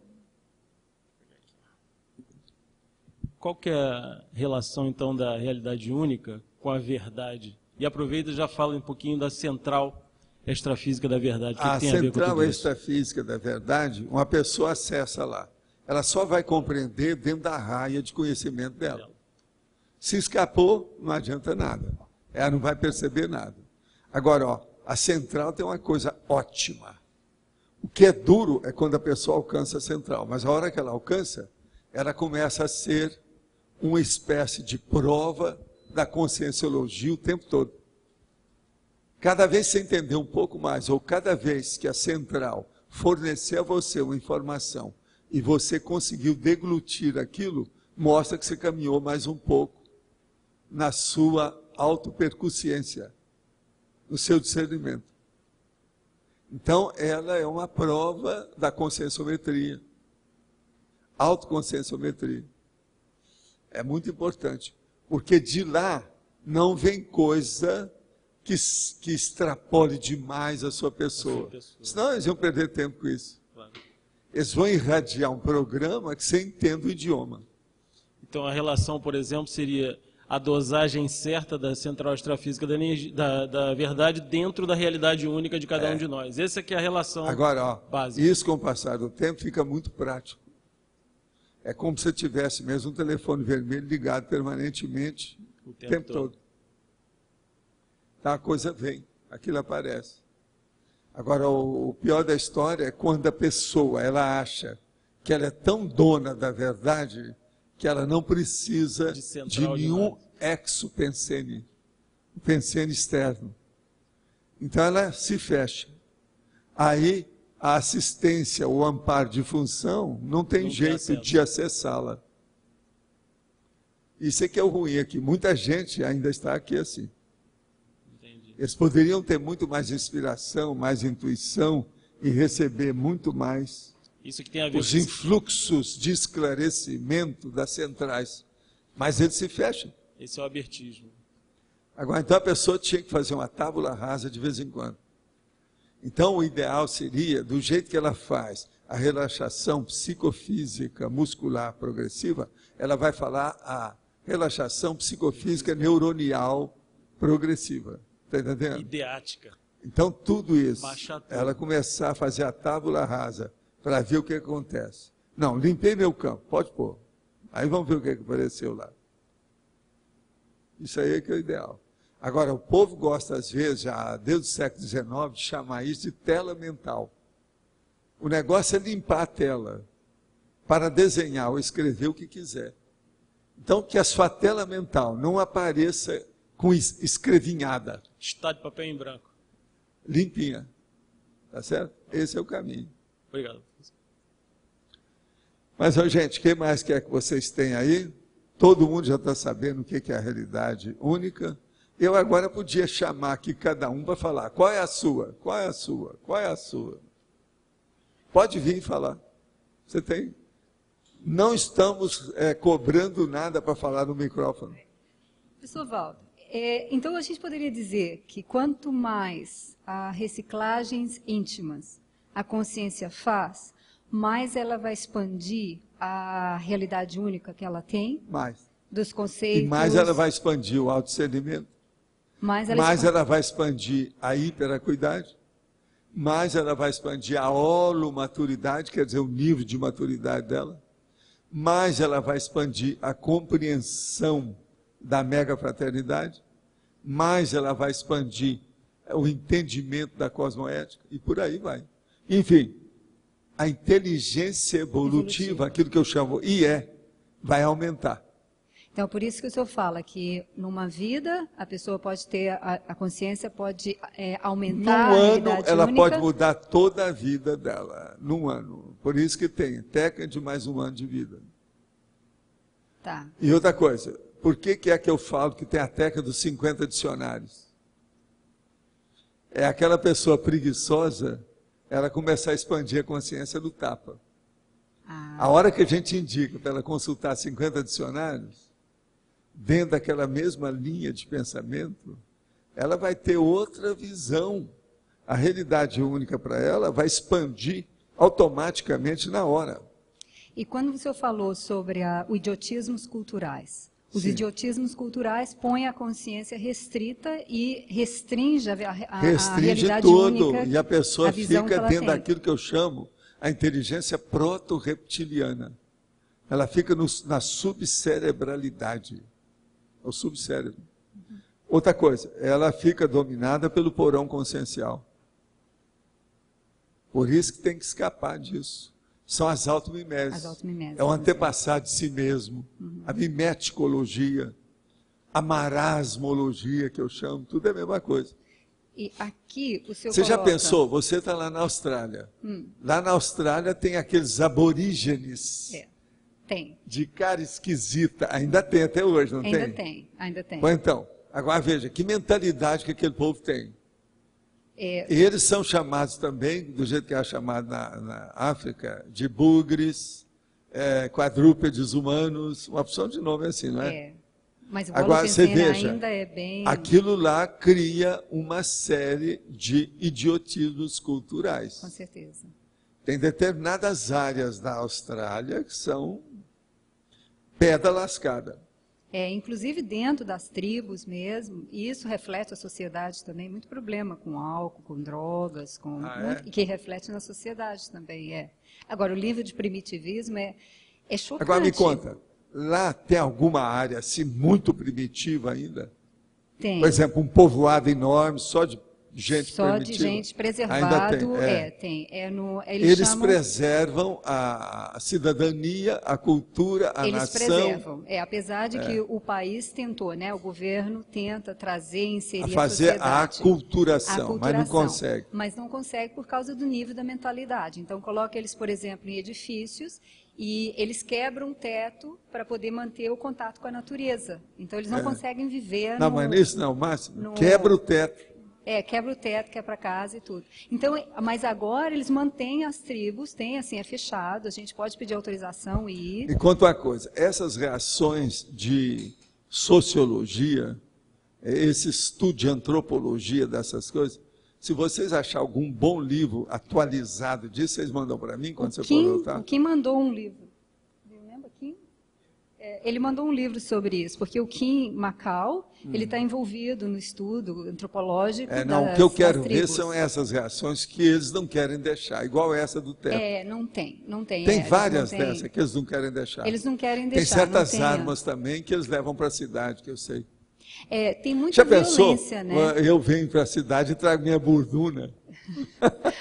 Qual que é a relação, então, da realidade única com a verdade? E aproveita e já fala um pouquinho da central extrafísica da verdade. O que tem a ver com central tudo isso? extrafísica da verdade, uma pessoa acessa lá. Ela só vai compreender dentro da raia de conhecimento dela. Se escapou, não adianta nada. Ela não vai perceber nada. Agora, a central tem uma coisa ótima. O que é duro é quando a pessoa alcança a central, mas a hora que ela alcança, ela começa a ser uma espécie de prova da conscienciologia o tempo todo. Cada vez que você entender um pouco mais, ou cada vez que a central fornecer a você uma informação e você conseguiu deglutir aquilo, mostra que você caminhou mais um pouco na sua autopercussiência, no seu discernimento. Então, ela é uma prova da conscienciometria, autoconscienciometria. É muito importante, porque de lá não vem coisa que extrapole demais a sua pessoa. Senão eles iam perder tempo com isso. Claro. Eles vão irradiar um programa que você entenda o idioma. Então a relação, por exemplo, seria a dosagem certa da central extrafísica da, energia, da verdade dentro da realidade única de cada um de nós. Essa que é a relação básica. Isso com o passar do tempo fica muito prático. É como se você tivesse mesmo um telefone vermelho ligado permanentemente o tempo todo. Então a coisa vem, aquilo aparece. Agora, o pior da história é quando a pessoa ela acha que ela é tão dona da verdade que ela não precisa de nenhum exo-pensene, pensene externo. Então ela se fecha. Aí a assistência, o amparo de função, não tem jeito de acessá-la. Isso é que é o ruim aqui. Muita gente ainda está aqui assim. Eles poderiam ter muito mais inspiração, mais intuição e receber muito mais isso que tem a ver os influxos de esclarecimento das centrais. Mas eles se fecham. Esse é o abertismo. Agora, então a pessoa tinha que fazer uma tábula rasa de vez em quando. Então o ideal seria, do jeito que ela faz a relaxação psicofísica muscular progressiva, ela vai falar a relaxação psicofísica neuronial progressiva. Está entendendo? Ideática. Então, tudo isso, ela começar a fazer a tábula rasa para ver o que acontece. Não, limpei meu campo, pode pôr. Aí vamos ver o que apareceu lá. Isso aí é que é o ideal. Agora, o povo gosta, às vezes, já desde o século XIX, de chamar isso de tela mental. O negócio é limpar a tela para desenhar ou escrever o que quiser. Então, que a sua tela mental não apareça com escrevinhada. Está de papel em branco. Limpinha. Tá certo? Esse é o caminho. Obrigado. Mas, gente, o que mais quer que vocês tenham aí? Todo mundo já está sabendo o que é a realidade única. Eu agora podia chamar aqui cada um para falar. Qual é a sua? Qual é a sua? Qual é a sua? Pode vir falar. Você tem? Não estamos cobrando nada para falar no microfone. Professor Valdo, então a gente poderia dizer que quanto mais reciclagens íntimas a consciência faz, mais ela vai expandir a realidade única que ela tem, mais dos conceitos. E mais ela vai expandir o autodiscernimento, mais ela vai expandir a hiperacuidade, mais ela vai expandir a holomaturidade, quer dizer, o nível de maturidade dela, mais ela vai expandir a compreensão da megafraternidade, mais ela vai expandir o entendimento da cosmoética, e por aí vai. Enfim, a inteligência evolutiva, aquilo que eu chamo vai aumentar. Então, por isso que o senhor fala que numa vida, a pessoa pode ter, a consciência pode aumentar. Num a ano, ela única. pode mudar toda a vida dela. Num ano. Por isso que tem técnica de mais um ano de vida. Tá. E outra coisa, por que é que eu falo que tem a técnica dos 50 dicionários? É aquela pessoa preguiçosa, ela começar a expandir a consciência do tapa. A hora que a gente indica para ela consultar 50 dicionários, dentro daquela mesma linha de pensamento, ela vai ter outra visão. A realidade única para ela vai expandir automaticamente na hora. E quando o senhor falou sobre os idiotismos culturais, os Sim. idiotismos culturais põem a consciência restrita e restringe a Restringe realidade tudo, única, e a pessoa visão que fica ela dentro tem. daquilo que eu chamo a inteligência proto-reptiliana. Ela fica na subcerebralidade, o subcérebro. Outra coisa, ela fica dominada pelo porão consciencial. Por isso que tem que escapar disso. São as automimeses. É o antepassado de si mesmo, a mimeticologia, a marasmologia, que eu chamo, tudo é a mesma coisa. E aqui o senhor Você já coloca... pensou, você está lá na Austrália. Lá na Austrália tem aqueles aborígenes. Tem. De cara esquisita. Ainda tem até hoje, não ainda tem? Tem, ainda tem. Bom, então, agora veja, que mentalidade que aquele povo tem. E eles são chamados também, do jeito que é chamado na África, de bugres, quadrúpedes humanos, uma opção de nome assim, não é? Mas o agora você veja, ainda é bem... aquilo lá cria uma série de idiotismos culturais. Com certeza. Tem determinadas áreas da Austrália que são pedra lascada. Inclusive dentro das tribos mesmo, e isso reflete a sociedade também, muito problema com álcool, com drogas, e que reflete na sociedade também, Agora, o livro de primitivismo é chocante. Agora me conta, lá tem alguma área assim muito primitiva ainda? Tem. Por exemplo, um povoado enorme, só de gente primitiva? Só de gente preservado, tem. Eles preservam a cidadania, a cultura, a nação. Eles preservam. Apesar de que o país tentou, né? O governo tenta trazer, inserir a fazer a sociedade. aculturação, mas não consegue. Mas não consegue por causa do nível da mentalidade. Então, coloca eles, por exemplo, em edifícios e eles quebram o teto para poder manter o contato com a natureza. Então, eles não conseguem viver Não, mas isso não, Márcio. Quebra o teto. Quebra o teto, quer para casa e tudo. Então, mas agora eles mantêm as tribos, tem assim, é fechado, a gente pode pedir autorização e ir. E conta uma coisa, essas reações de sociologia, esse estudo de antropologia dessas coisas, se vocês acharem algum bom livro atualizado disso, vocês mandam para mim quando você for voltar? O Kim mandou um livro. Lembra, Kim? Ele mandou um livro sobre isso, porque o Kim Macau, ele está envolvido no estudo antropológico o que eu quero ver são essas reações que eles não querem deixar, igual essa do teto. Não tem. Tem várias dessas que eles não querem deixar. Eles não querem deixar. Tem certas armas também que eles levam para a cidade, que eu sei. Tem muita violência, né? Eu venho para a cidade e trago minha burduna.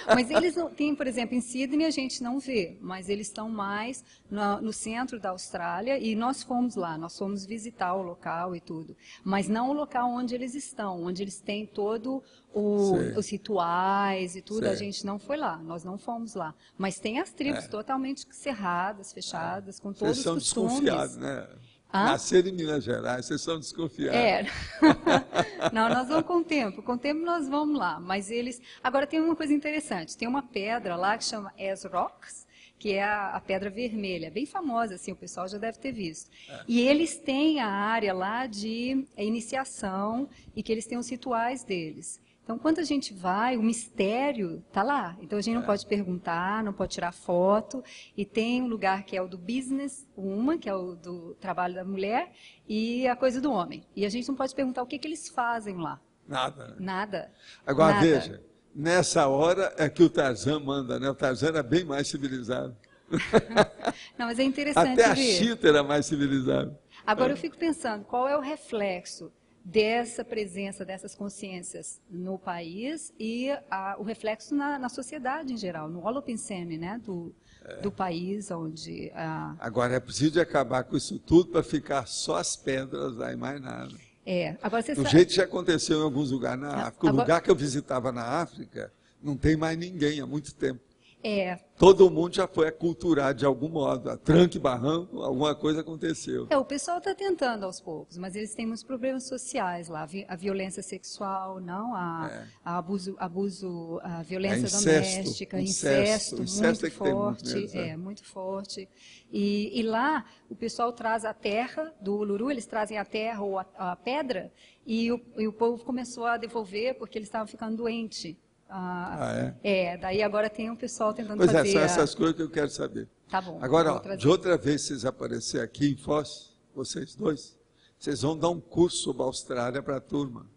Mas eles não tem, por exemplo, em Sydney a gente não vê, mas eles estão mais no centro da Austrália e nós fomos lá, nós fomos visitar o local e tudo, mas não o local onde eles estão, onde eles têm todo os rituais e tudo, a gente não foi lá, nós não fomos lá, mas tem as tribos totalmente cerradas, fechadas, com todos os costumes. Vocês são desconfiados, né? Nascer em Minas Gerais, vocês são desconfiados. Não, nós vamos com o tempo nós vamos lá, mas eles... Agora tem uma coisa interessante, tem uma pedra lá que chama S-Rocks, que é a pedra vermelha, bem famosa, assim, o pessoal já deve ter visto. E eles têm a área lá de iniciação e que eles têm os rituais deles. Então, quando a gente vai, o mistério está lá. Então, a gente não pode perguntar, não pode tirar foto. E tem um lugar que é o do business woman, que é o do trabalho da mulher, e a coisa do homem. E a gente não pode perguntar o que eles fazem lá. Nada. Né? Nada. Agora, veja, nessa hora é que o Tarzan manda, né? O Tarzan era bem mais civilizado. Não, mas é interessante Até a ver. Chita era mais civilizada. Agora, eu fico pensando, qual é o reflexo dessa presença dessas consciências no país e o reflexo na sociedade em geral, no Holopensene, né, do país onde... Agora, é preciso acabar com isso tudo para ficar só as pedras lá e mais nada. Agora você do jeito que já aconteceu em alguns lugares na África. O lugar que eu visitava na África, não tem mais ninguém há muito tempo. Todo mundo já foi aculturado de algum modo, a tranco e barranco, alguma coisa aconteceu. O pessoal está tentando aos poucos, mas eles têm muitos problemas sociais lá, a violência sexual, não, a violência doméstica, incesto muito forte, muito forte. E lá o pessoal traz a terra do Uluru, eles trazem a terra ou a pedra, e o povo começou a devolver porque eles estavam ficando doentes. Daí agora tem um pessoal tentando fazer... Pois são essas coisas que eu quero saber. Tá bom. Agora, de outra vez vocês aparecerem aqui em Foz, vocês dois, vocês vão dar um curso sobre a Austrália para a turma.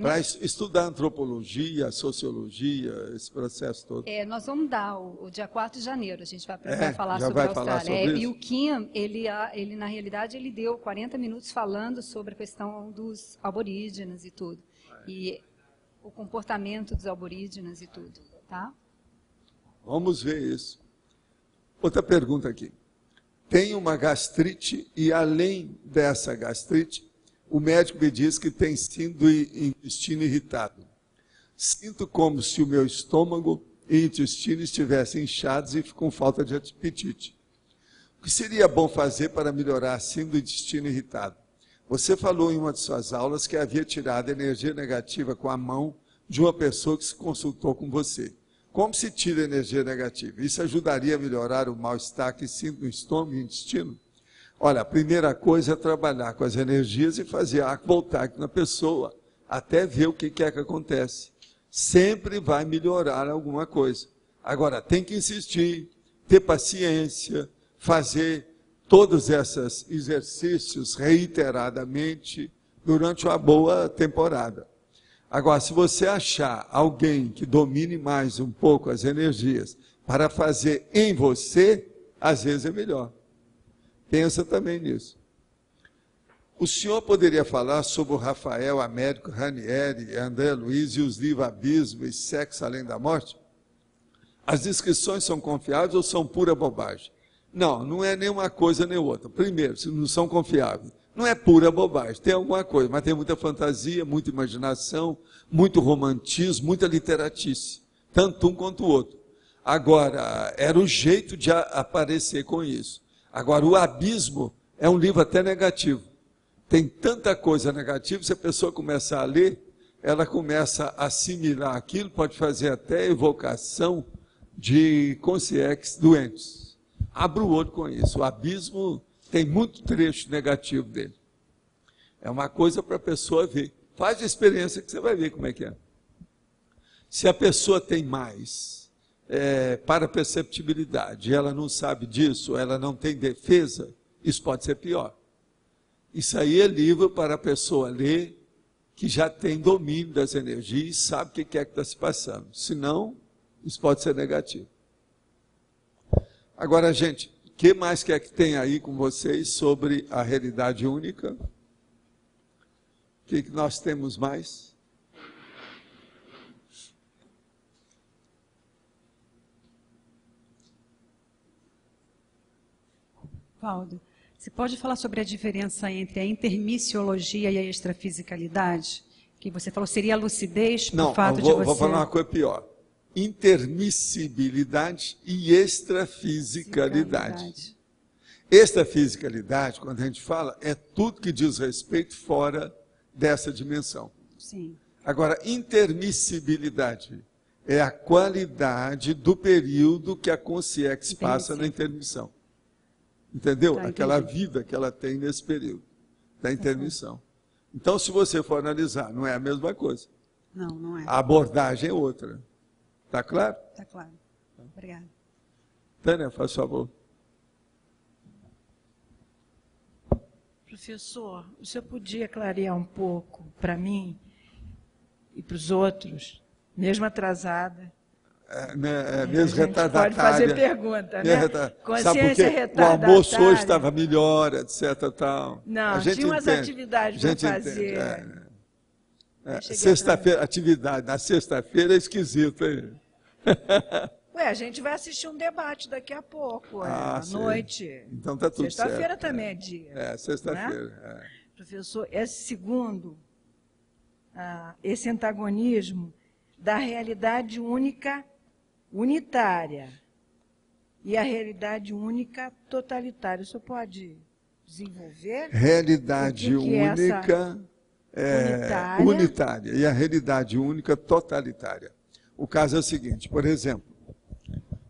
Para estudar antropologia, sociologia, esse processo todo. Nós vamos dar o dia 4 de janeiro, a gente vai falar sobre a Austrália. E o Kim, ele na realidade, ele deu 40 minutos falando sobre a questão dos aborígenes e tudo. E o comportamento dos aborígenes e tudo, tá? Vamos ver isso. Outra pergunta aqui. Tem uma gastrite e, além dessa gastrite, o médico me diz que tem síndrome do intestino irritado. Sinto como se o meu estômago e intestino estivessem inchados e com falta de apetite. O que seria bom fazer para melhorar assim do intestino irritado? Você falou em uma de suas aulas que havia tirado energia negativa com a mão de uma pessoa que se consultou com você. Como se tira energia negativa? Isso ajudaria a melhorar o mal-estar que sinto no estômago e intestino? Olha, a primeira coisa é trabalhar com as energias e fazer a voltar aqui na pessoa, até ver o que é que acontece. Sempre vai melhorar alguma coisa. Agora, tem que insistir, ter paciência, fazer todos esses exercícios reiteradamente durante uma boa temporada. Agora, se você achar alguém que domine mais um pouco as energias para fazer em você, às vezes é melhor. Pensa também nisso. O senhor poderia falar sobre o Rafael, Américo, Ranieri, André Luiz e os livros Abismo e Sexo Além da Morte? As descrições são confiáveis ou são pura bobagem? Não, não é nem uma coisa nem outra. Primeiro, se não são confiáveis. Não é pura bobagem, tem alguma coisa, mas tem muita fantasia, muita imaginação, muito romantismo, muita literatice, tanto um quanto o outro. Agora, era o jeito de aparecer com isso. Agora, o Abismo é um livro até negativo. Tem tanta coisa negativa, se a pessoa começar a ler, ela começa a assimilar aquilo, pode fazer até evocação de consciências doentes. Abra o olho com isso. O Abismo tem muito trecho negativo dele. É uma coisa para a pessoa ver. Faz a experiência que você vai ver como é que é. Se a pessoa tem mais paraperceptibilidade, ela não sabe disso, ela não tem defesa, isso pode ser pior. Isso aí é livro para a pessoa ler que já tem domínio das energias e sabe o que é que está se passando. Senão, isso pode ser negativo. Agora, gente, o que mais que é que tem aí com vocês sobre a realidade única? O que nós temos mais? Valdo, você pode falar sobre a diferença entre a intermissiologia e a extrafisicalidade? Que você falou, seria a lucidez por fato de você... Vou falar uma coisa pior. Intermissibilidade e extrafisicalidade. Extrafisicalidade, quando a gente fala, é tudo que diz respeito fora dessa dimensão. Sim. Agora, intermissibilidade é a qualidade do período que a consciência passa na intermissão. Entendeu? Tá, aquela entendi. vida que ela tem nesse período da intermissão. Então, se você for analisar, não é a mesma coisa. Não, não é. A abordagem é outra. Está claro? Está claro. Obrigada. Tânia, faz favor. Professor, o senhor podia clarear um pouco para mim e para os outros, mesmo atrasada? Mesmo retardatária. Pode fazer pergunta, né? Consciência retardatária. O almoço hoje estava melhor, etc. Tal. Não, a gente tinha umas atividades para fazer. Sexta-feira, atividade. Na sexta-feira é esquisito, hein? Ué, a gente vai assistir um debate daqui a pouco, à noite. Então está tudo certo. Sexta-feira também é dia. Sexta-feira. Né? Professor, esse antagonismo da realidade única unitária e a realidade única totalitária. O senhor pode desenvolver? Realidade única unitária e a realidade única totalitária. O caso é o seguinte, por exemplo,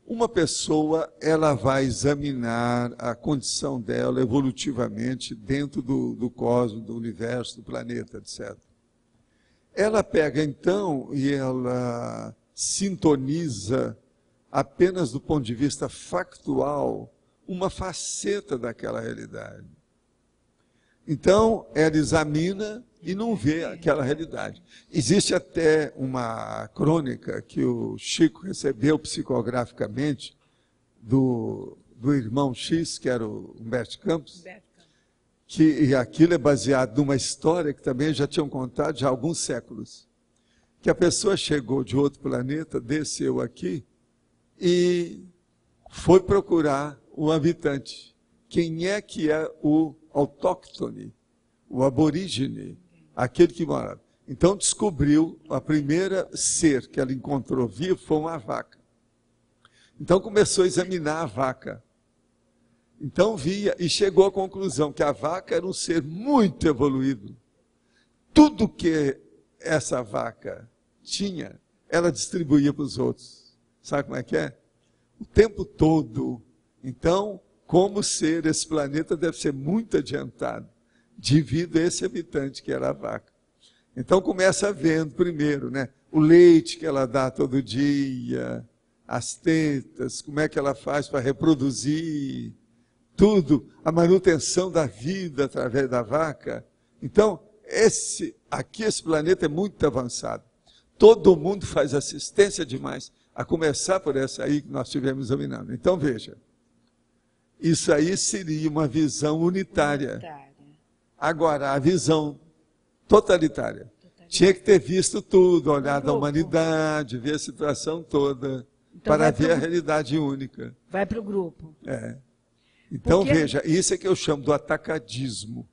uma pessoa ela vai examinar a condição dela evolutivamente dentro do cosmos, do universo, do planeta, etc. Ela pega então e ela sintoniza apenas do ponto de vista factual uma faceta daquela realidade. Então, ela examina e não vê aquela realidade. Existe até uma crônica que o Chico recebeu psicograficamente do irmão X, que era o Humberto Campos, e aquilo é baseado numa história que também já tinham contado já há alguns séculos, que a pessoa chegou de outro planeta, desceu aqui e foi procurar o habitante. Quem é que é o autóctone, o aborígene, aquele que mora? Então descobriu, a primeira ser que ela encontrou vivo foi uma vaca. Então começou a examinar a vaca. Então via e chegou à conclusão que a vaca era um ser muito evoluído. Tudo que essa vaca tinha, ela distribuía para os outros. Sabe como é que é? O tempo todo. Então, como ser, esse planeta deve ser muito adiantado, devido a esse habitante que era a vaca. Então começa vendo primeiro, né, o leite que ela dá todo dia, as tetas, como é que ela faz para reproduzir, tudo, a manutenção da vida através da vaca. Então, esse planeta é muito avançado. Todo mundo faz assistência demais, a começar por essa aí que nós estivemos examinando. Então, veja, isso aí seria uma visão unitária. Agora, a visão totalitária. Tinha que ter visto tudo, olhado a humanidade, ver a situação toda, então, para ver a realidade única. Vai para o grupo. É. Então, veja, isso é que eu chamo do atacadismo,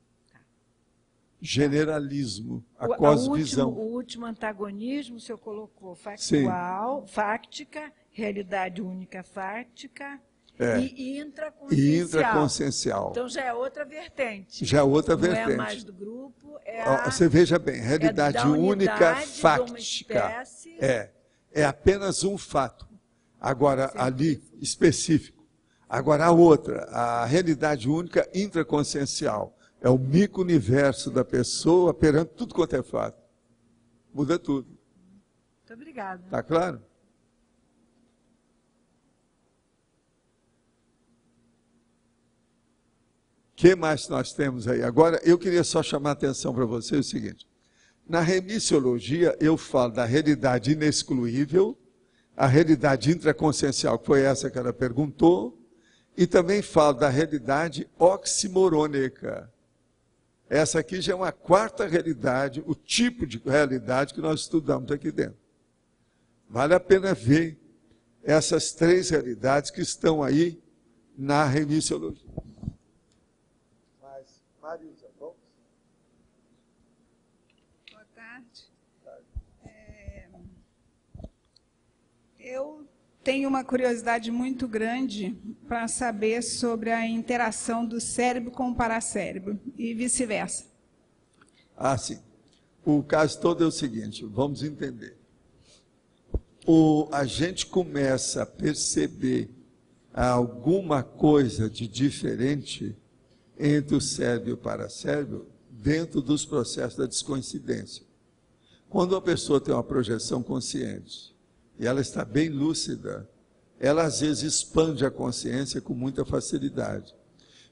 generalismo, a cosvisão. O último antagonismo o senhor colocou factual, fáctica, realidade única fática e intraconsciencial. E intraconsciencial. Então já é outra vertente. Já é outra vertente. Não é mais do grupo, você veja bem, realidade única fática. É apenas um fato. Agora, ali, específico. Agora, a outra, a realidade única intraconsciencial. É o micro-universo da pessoa perante tudo quanto é fato. Muda tudo. Muito obrigada. Está claro? O que mais nós temos aí? Agora, eu queria só chamar a atenção para vocês o seguinte. Na remissiologia, eu falo da realidade inexcluível, a realidade intraconsciencial, que foi essa que ela perguntou, e também falo da realidade oximorônica. Essa aqui já é uma quarta realidade, o tipo de realidade que nós estudamos aqui dentro. Vale a pena ver essas três realidades que estão aí na remissiologia. Marisa, vamos? Boa tarde. Eu tenho uma curiosidade muito grande para saber sobre a interação do cérebro com o paracérebro e vice-versa. Ah, sim. O caso todo é o seguinte, vamos entender. A gente começa a perceber alguma coisa de diferente entre o cérebro e o paracérebro dentro dos processos da descoincidência. Quando uma pessoa tem uma projeção consciente e ela está bem lúcida, ela às vezes expande a consciência com muita facilidade.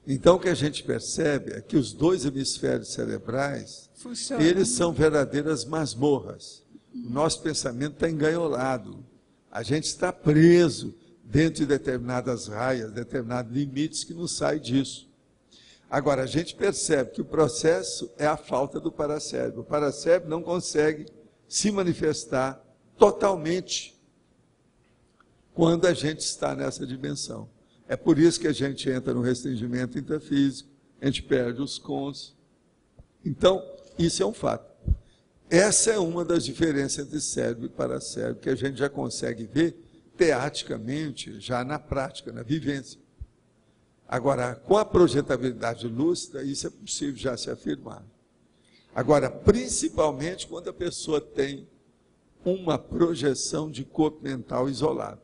Então o que a gente percebe é que os dois hemisférios cerebrais, eles são verdadeiras masmorras. O nosso pensamento está engaiolado. A gente está preso dentro de determinadas raias, determinados limites que não sai disso. Agora, a gente percebe que o processo é a falta do paracérebro. O paracérebro não consegue se manifestar totalmente quando a gente está nessa dimensão. É por isso que a gente entra no restringimento intrafísico, a gente perde os cons. Então, isso é um fato. Essa é uma das diferenças entre cérebro e paracérebro, que a gente já consegue ver teaticamente, já na prática, na vivência. Agora, com a projetabilidade lúcida, isso é possível já se afirmar. Agora, principalmente quando a pessoa tem uma projeção de corpo mental isolado.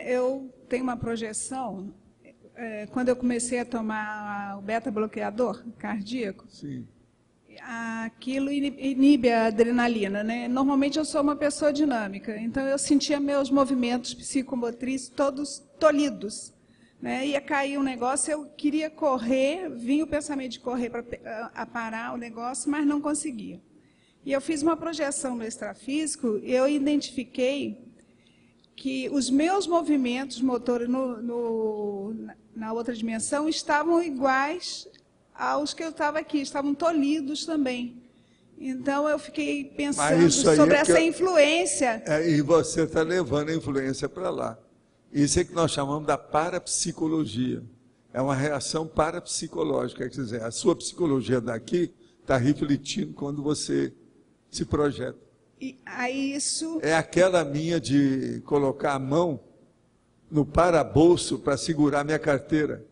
Eu tenho uma projeção, quando eu comecei a tomar o beta-bloqueador cardíaco, sim, aquilo inibe a adrenalina, né? Normalmente eu sou uma pessoa dinâmica, então eu sentia meus movimentos psicomotrizes todos tolhidos, né? Ia cair um negócio, eu queria correr, vinha o pensamento de correr para parar o negócio, mas não conseguia. E eu fiz uma projeção no extrafísico e eu identifiquei que os meus movimentos motores na outra dimensão estavam iguais aos que eu estava aqui, estavam tolhidos também. Então, eu fiquei pensando sobre essa influência. E você está levando a influência para lá. Isso é que nós chamamos da parapsicologia. É uma reação parapsicológica, quer dizer, a sua psicologia daqui está refletindo quando você se projeta. E aí isso... É aquela minha de colocar a mão no para-bolso para segurar minha carteira.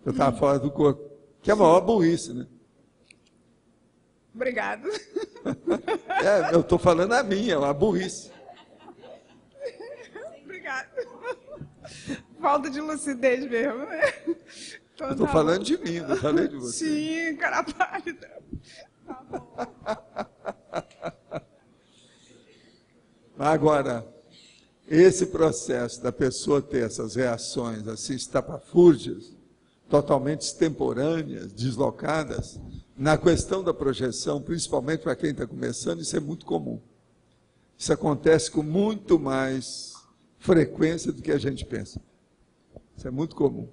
Eu estava fora do corpo. Que é a maior burrice, né? Obrigado. Eu estou falando a minha, é uma burrice. Obrigada. Falta de lucidez mesmo, né? Eu estou falando de mim, não falei de você. Sim, cara pálida. Tá bom. Agora, esse processo da pessoa ter essas reações assim, estapafúrdias, totalmente extemporâneas, deslocadas, na questão da projeção, principalmente para quem está começando, isso é muito comum. Isso acontece com muito mais frequência do que a gente pensa. Isso é muito comum.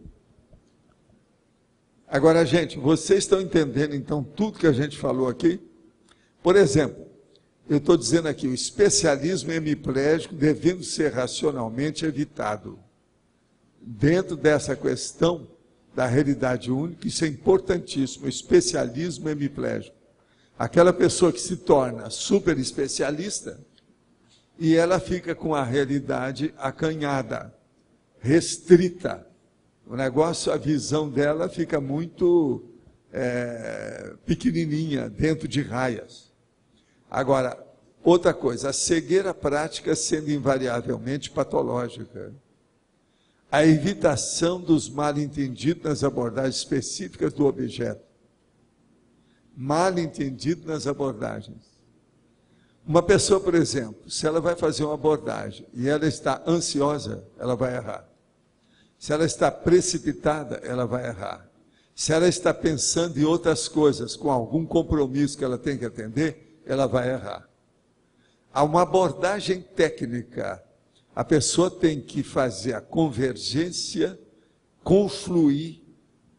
Agora, gente, vocês estão entendendo, então, tudo que a gente falou aqui? Por exemplo, eu estou dizendo aqui, o especialismo hemiplégico devendo ser racionalmente evitado. Dentro dessa questão da realidade única, isso é importantíssimo, o especialismo hemiplégico. Aquela pessoa que se torna super especialista e ela fica com a realidade acanhada, restrita. O negócio, a visão dela fica muito pequenininha, dentro de raias. Agora, outra coisa, a cegueira prática sendo invariavelmente patológica. A evitação dos mal-entendidos nas abordagens específicas do objeto. Mal-entendido nas abordagens. Uma pessoa, por exemplo, se ela vai fazer uma abordagem e ela está ansiosa, ela vai errar. Se ela está precipitada, ela vai errar. Se ela está pensando em outras coisas, com algum compromisso que ela tem que atender, ela vai errar. Há uma abordagem técnica. A pessoa tem que fazer a convergência, confluir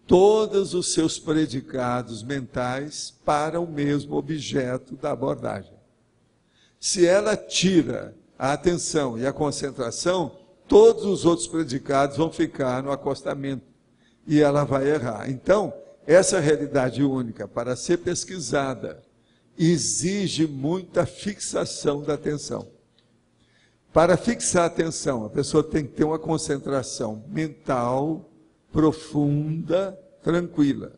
todos os seus predicados mentais para o mesmo objeto da abordagem. Se ela tira a atenção e a concentração, todos os outros predicados vão ficar no acostamento e ela vai errar. Então, essa realidade única, para ser pesquisada, exige muita fixação da atenção. Para fixar a atenção, a pessoa tem que ter uma concentração mental, profunda, tranquila.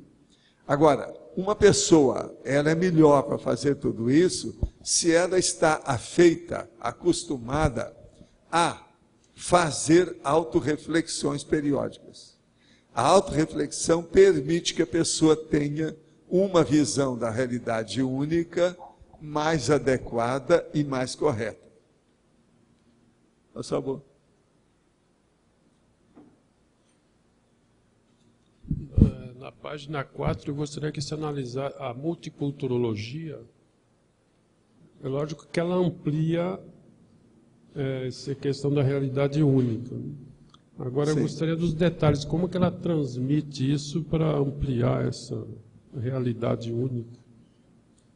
Agora, uma pessoa, ela é melhor para fazer tudo isso se ela está afeita, acostumada a fazer autorreflexões periódicas. A autorreflexão permite que a pessoa tenha uma visão da realidade única mais adequada e mais correta. Por favor. Na página 4, eu gostaria que você analisasse a multiculturologia. É lógico que ela amplia essa questão da realidade única. Agora, eu gostaria dos detalhes, como que ela transmite isso para ampliar essa realidade única?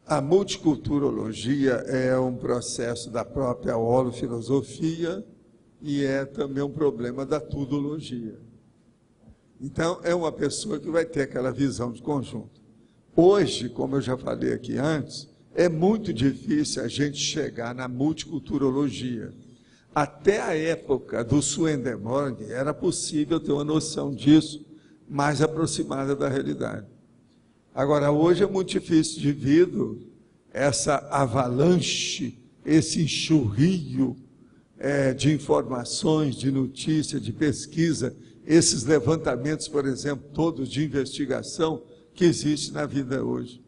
A multiculturologia é um processo da própria holofilosofia e é também um problema da tudologia. Então, é uma pessoa que vai ter aquela visão de conjunto. Hoje, como eu já falei aqui antes, é muito difícil a gente chegar na multiculturologia. Até a época do Swedenborg, era possível ter uma noção disso mais aproximada da realidade. Agora, hoje é muito difícil devido a essa avalanche, esse enxurrio de informações, de notícias, de pesquisa, esses levantamentos, por exemplo, todos de investigação que existem na vida hoje.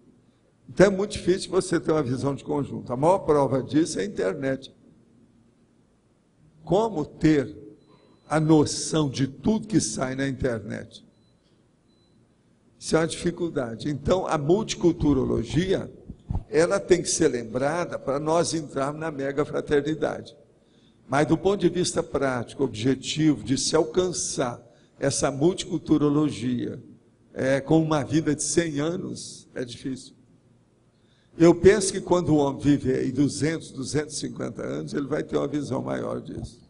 Então é muito difícil você ter uma visão de conjunto. A maior prova disso é a internet. Como ter a noção de tudo que sai na internet? Isso é uma dificuldade. Então, a multiculturologia, ela tem que ser lembrada para nós entrarmos na mega fraternidade. Mas, do ponto de vista prático, objetivo, de se alcançar essa multiculturologia com uma vida de 100 anos, é difícil. Eu penso que quando o homem vive aí 200, 250 anos, ele vai ter uma visão maior disso.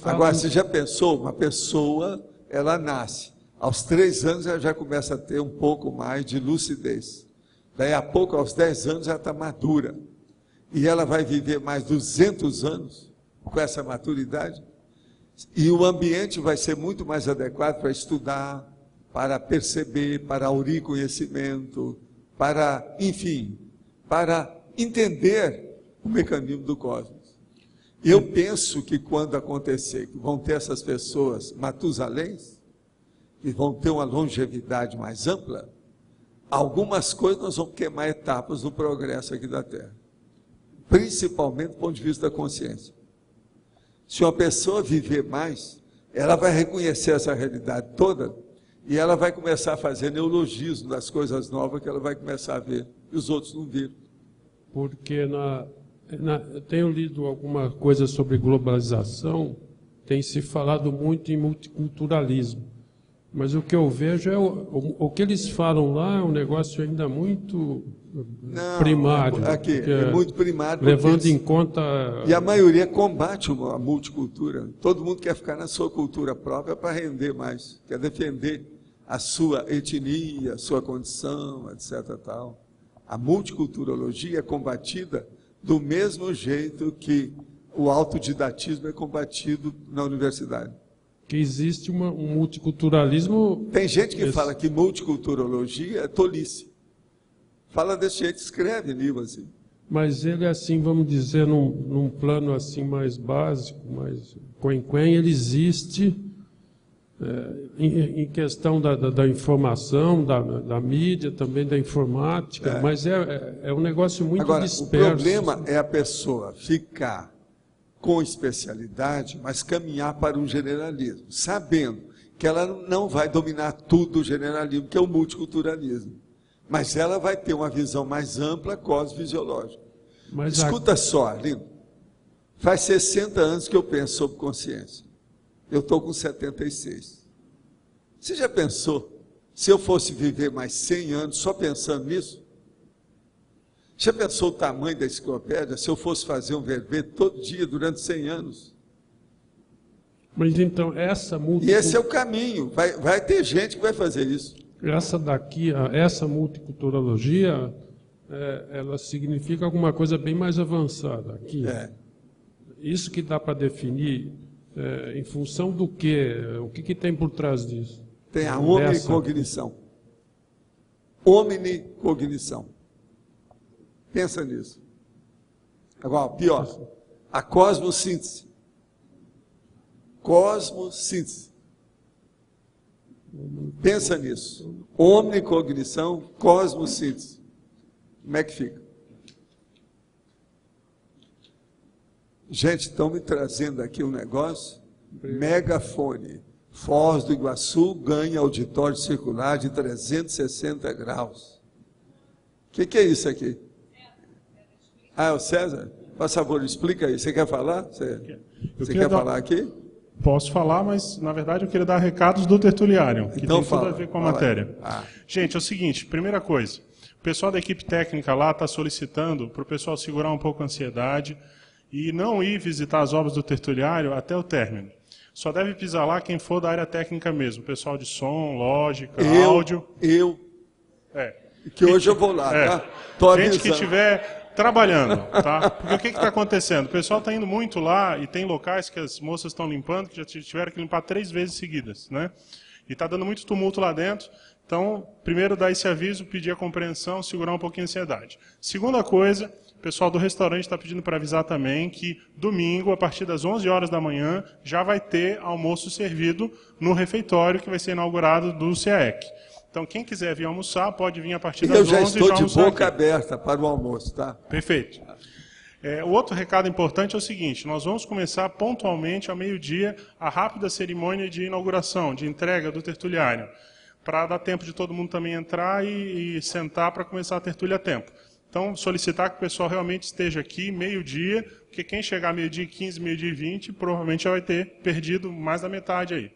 Agora, você já pensou? Uma pessoa, ela nasce. Aos 3 anos, ela já começa a ter um pouco mais de lucidez. Daí a pouco, aos 10 anos, ela está madura. E ela vai viver mais 200 anos com essa maturidade. E o ambiente vai ser muito mais adequado para estudar, para perceber, para aurir conhecimento, para, enfim, para entender o mecanismo do cosmos. E eu penso que quando acontecer, que vão ter essas pessoas Matusaléns, que vão ter uma longevidade mais ampla, algumas coisas nós vamos queimar etapas no progresso aqui da Terra. Principalmente do ponto de vista da consciência. Se uma pessoa viver mais, ela vai reconhecer essa realidade toda e ela vai começar a fazer neologismo das coisas novas que ela vai começar a ver e os outros não viram. Porque eu tenho lido alguma coisa sobre globalização, tem se falado muito em multiculturalismo. Mas o que eu vejo é o que eles falam lá é um negócio ainda muito primário. Aqui, é muito primário. Levando em conta... E a maioria combate a multicultura. Todo mundo quer ficar na sua cultura própria para render mais. Quer defender a sua etnia, a sua condição, etc. Tal. A multiculturologia é combatida do mesmo jeito que o autodidatismo é combatido na universidade. Que existe um multiculturalismo... Tem gente que fala que multiculturologia é tolice. Fala desse jeito, escreve livro assim. Mas ele, assim, vamos dizer, num plano assim mais básico, mais quen-quen, ele existe em questão da informação, da mídia, também da informática, mas é um negócio muito disperso. Agora, o problema é a pessoa ficar com especialidade, mas caminhar para um generalismo, sabendo que ela não vai dominar tudo o generalismo, que é o multiculturalismo. Mas ela vai ter uma visão mais ampla, cosmofisiológica. Escuta só, lindo. Faz 60 anos que eu penso sobre consciência. Eu estou com 76. Você já pensou, se eu fosse viver mais 100 anos só pensando nisso? Já pensou o tamanho da enciclopédia se eu fosse fazer um verbete todo dia durante 100 anos? Mas então, E esse é o caminho. Vai ter gente que vai fazer isso. Essa multiculturologia, ela significa alguma coisa bem mais avançada aqui. Isso que dá para definir, em função do quê? O que tem por trás disso? Tem a omnicognição. Omnicognição. Pensa nisso. Agora, pior, a cosmossíntese. Cosmossíntese. Pensa nisso. Omnicognição, cosmossíntese. Como é que fica? Gente, estão me trazendo aqui um negócio. Megafone. Foz do Iguaçu ganha auditório circular de 360 graus. O que é isso aqui? Ah, é o César? Por favor, explica aí. Você quer falar? Você quer falar aqui? Posso falar, mas na verdade eu queria dar recados do Tertuliário, que então, tem tudo a ver com a matéria. Gente, é o seguinte, primeira coisa, o pessoal da equipe técnica lá está solicitando para o pessoal segurar um pouco a ansiedade e não ir visitar as obras do Tertuliário até o término. Só deve pisar lá quem for da área técnica mesmo, pessoal de som, lógica, áudio. Que hoje eu vou lá, tá? Tô avisando. Gente que tiver trabalhando, tá? Porque o que está acontecendo? O pessoal está indo muito lá e tem locais que as moças estão limpando que já tiveram que limpar 3 vezes seguidas, né? E está dando muito tumulto lá dentro. Então, primeiro dar esse aviso, pedir a compreensão, segurar um pouquinho a ansiedade. Segunda coisa, o pessoal do restaurante está pedindo para avisar também que domingo, a partir das 11 horas da manhã, já vai ter almoço servido no refeitório que vai ser inaugurado do CAEC. Então, quem quiser vir almoçar, pode vir a partir das 11 e já estou de boca aqui. aberta para o almoço, tá? Perfeito. O outro recado importante é o seguinte, nós vamos começar pontualmente ao meio-dia a rápida cerimônia de inauguração, de entrega do tertuliário, para dar tempo de todo mundo também entrar e sentar para começar a tertúlia a tempo. Então, solicitar que o pessoal realmente esteja aqui meio-dia, porque quem chegar meio-dia e 15, meio-dia e 20, provavelmente já vai ter perdido mais da metade aí.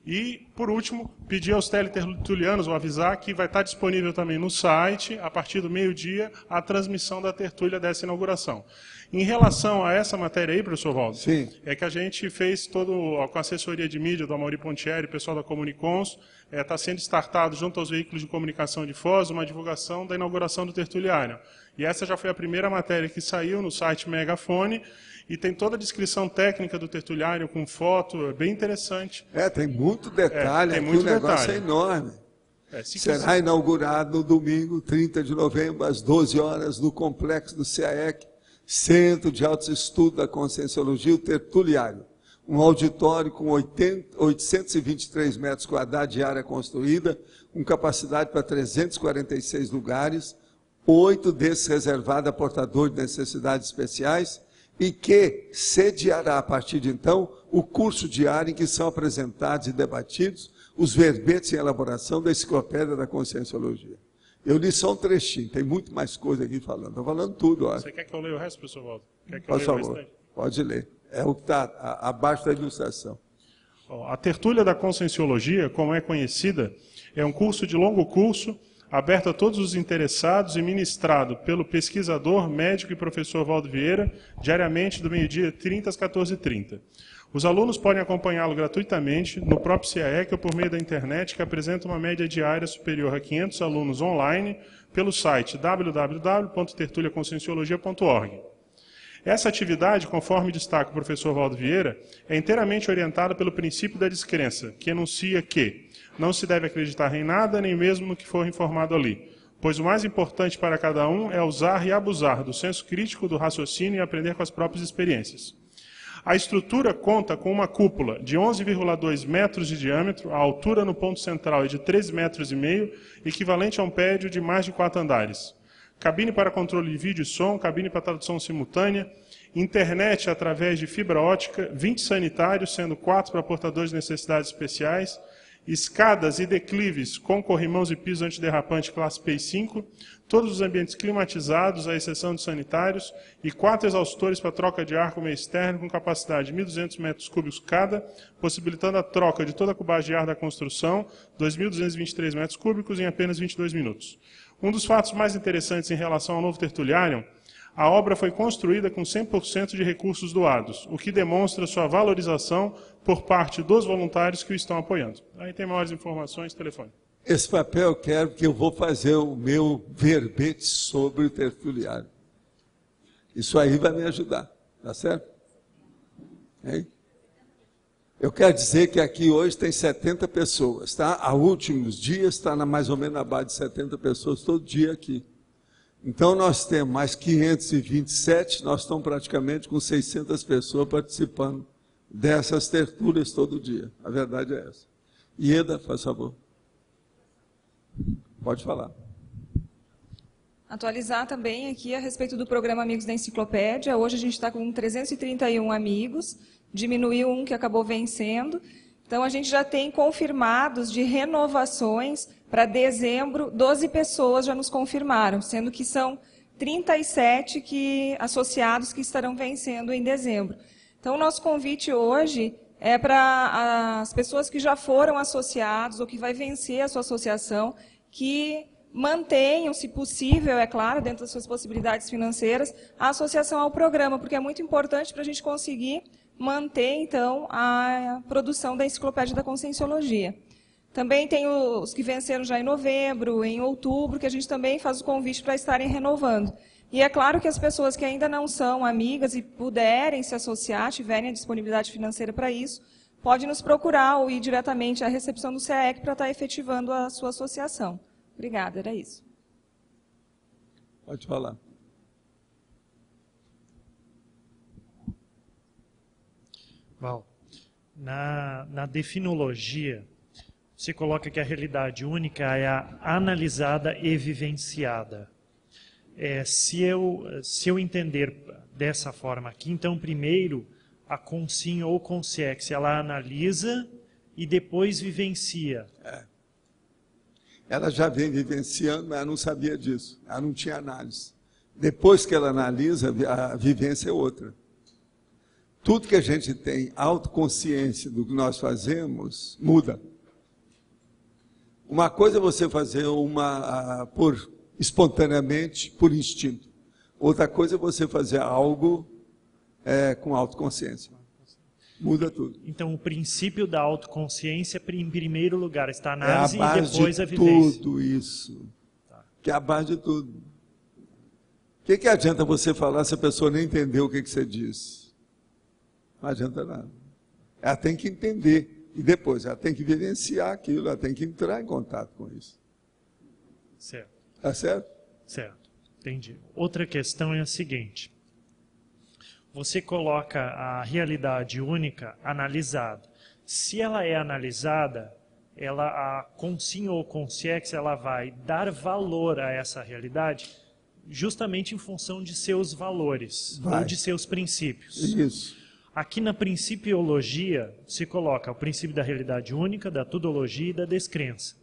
E, por último, pedir aos teletertulianos, ou avisar que vai estar disponível também no site, a partir do meio-dia, a transmissão da tertúlia dessa inauguração. Em relação a essa matéria aí, professor Waldo, é que a gente fez todo, com a assessoria de mídia do Amaury Pontieri, pessoal da Comunicons, está sendo startado junto aos veículos de comunicação de Foz uma divulgação da inauguração do Tertuliário. E essa já foi a primeira matéria que saiu no site Megafone, e tem toda a descrição técnica do Tertuliário com foto, é bem interessante. Tem muito detalhe, tem aqui muito o negócio detalhe. é enorme. Será quiser. inaugurado no domingo, 30 de novembro, às 12 horas, no complexo do CAEC, Centro de Altos Estudos da Conscienciologia, o Tertuliário. Um auditório com 823 metros quadrados de área construída, com capacidade para 346 lugares, 8 desses reservados a portadores de necessidades especiais, e que sediará, a partir de então, o curso diário em que são apresentados e debatidos os verbetes em elaboração da Enciclopédia da Conscienciologia. Eu li só um trechinho, tem muito mais coisa aqui falando. Estou falando tudo. Ó. Você quer que eu leia o resto, professor Waldo? Quer que eu Por leia o favor, restante? pode ler. É o que está abaixo da ilustração. A Tertúlia da Conscienciologia, como é conhecida, é um curso de longo curso, aberto a todos os interessados e ministrado pelo pesquisador, médico e professor Waldo Vieira, diariamente do meio-dia 30 às 14h30. Os alunos podem acompanhá-lo gratuitamente no próprio CAEC ou por meio da internet, que apresenta uma média diária superior a 500 alunos online pelo site www.tertuliaconscienciologia.org. Essa atividade, conforme destaca o professor Waldo Vieira, é inteiramente orientada pelo princípio da descrença, que enuncia que não se deve acreditar em nada, nem mesmo no que for informado ali, pois o mais importante para cada um é usar e abusar do senso crítico, do raciocínio e aprender com as próprias experiências. A estrutura conta com uma cúpula de 11,2 metros de diâmetro, a altura no ponto central é de 13,5 metros, equivalente a um prédio de mais de 4 andares. Cabine para controle de vídeo e som, cabine para tradução simultânea, internet através de fibra ótica, 20 sanitários, sendo 4 para portadores de necessidades especiais, escadas e declives com corrimãos e piso antiderrapante classe P5, todos os ambientes climatizados, à exceção de sanitários, e 4 exaustores para troca de ar com meio externo, com capacidade de 1.200 metros cúbicos cada, possibilitando a troca de toda a cubagem de ar da construção, 2.223 metros cúbicos, em apenas 22 minutos. Um dos fatos mais interessantes em relação ao novo Tertuliário, a obra foi construída com 100% de recursos doados, o que demonstra sua valorização por parte dos voluntários que o estão apoiando. Aí tem maiores informações, telefone. Esse papel eu quero, porque eu vou fazer o meu verbete sobre o Tertuliário. Isso aí vai me ajudar, tá certo? Hein? Eu quero dizer que aqui hoje tem 70 pessoas, tá? Há últimos dias está mais ou menos na base de 70 pessoas todo dia aqui. Então nós temos mais 527, nós estamos praticamente com 600 pessoas participando dessas tertúlias todo dia. A verdade é essa. Ieda, faz favor. Pode falar. Atualizar também aqui a respeito do programa Amigos da Enciclopédia. Hoje a gente está com 331 amigos, diminuiu um que acabou vencendo. Então a gente já tem confirmados de renovações para dezembro, 12 pessoas já nos confirmaram, sendo que são 37 associados que estarão vencendo em dezembro. Então o nosso convite hoje é para as pessoas que já foram associados ou que vai vencer a sua associação, que mantenham, se possível, é claro, dentro das suas possibilidades financeiras, a associação ao programa, porque é muito importante para a gente conseguir manter, então, a produção da Enciclopédia da Conscienciologia. Também tem os que venceram já em novembro, em outubro, que a gente também faz o convite para estarem renovando. E é claro que as pessoas que ainda não são amigas e puderem se associar, tiverem a disponibilidade financeira para isso, podem nos procurar ou ir diretamente à recepção do CAEC para estar efetivando a sua associação. Obrigada, era isso. Pode falar. Val, na definologia, você coloca que a realidade única é a analisada e vivenciada. Se eu entender dessa forma aqui, então primeiro a Consim ou Consciex, ela analisa e depois vivencia. Ela já vem vivenciando, mas ela não sabia disso. Ela não tinha análise. Depois que ela analisa, a vivência é outra. Tudo que a gente tem autoconsciência do que nós fazemos, muda. Uma coisa é você fazer espontaneamente, por instinto. Outra coisa é você fazer algo com autoconsciência. Muda tudo. Então, o princípio da autoconsciência, em primeiro lugar, está a análise é a base e depois de a vivência. Tudo isso. Que é a base de tudo. O que adianta você falar se a pessoa nem entendeu o que você disse? Não adianta nada. Ela tem que entender. E depois, ela tem que vivenciar aquilo, ela tem que entrar em contato com isso. Certo. Tá certo? Certo. Entendi. Outra questão é a seguinte. Você coloca a realidade única analisada. Se ela é analisada, a Consim ou Consciex, ela vai dar valor a essa realidade justamente em função de seus valores ou de seus princípios. Isso. Aqui na principiologia se coloca o princípio da realidade única, da tudologia e da descrença.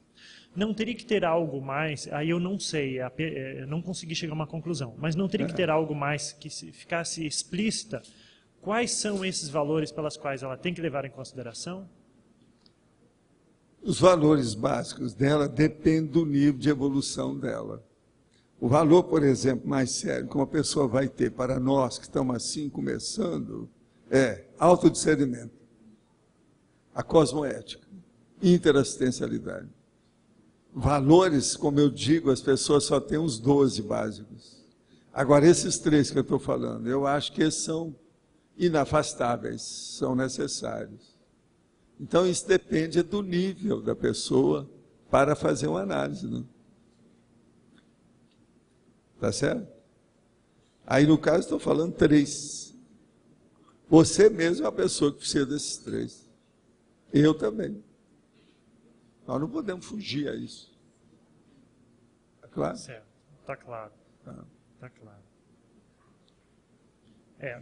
Não teria que ter algo mais, aí eu não sei, não consegui chegar a uma conclusão, mas não teria que ter algo mais que ficasse explícita quais são esses valores pelas quais ela tem que levar em consideração? Os valores básicos dela dependem do nível de evolução dela. O valor, por exemplo, mais sério que uma pessoa vai ter para nós que estamos assim começando é autodiscernimento, a cosmoética, interassistencialidade. Valores, como eu digo, as pessoas só têm uns 12 básicos. Agora, esses 3 que eu estou falando, eu acho que eles são inafastáveis, são necessários. Então, isso depende do nível da pessoa para fazer uma análise. Não? Tá certo? Aí, no caso, estou falando 3. Você mesmo é uma pessoa que precisa desses 3. Eu também. Nós não podemos fugir a isso. Está claro? Certo, está claro. Tá claro.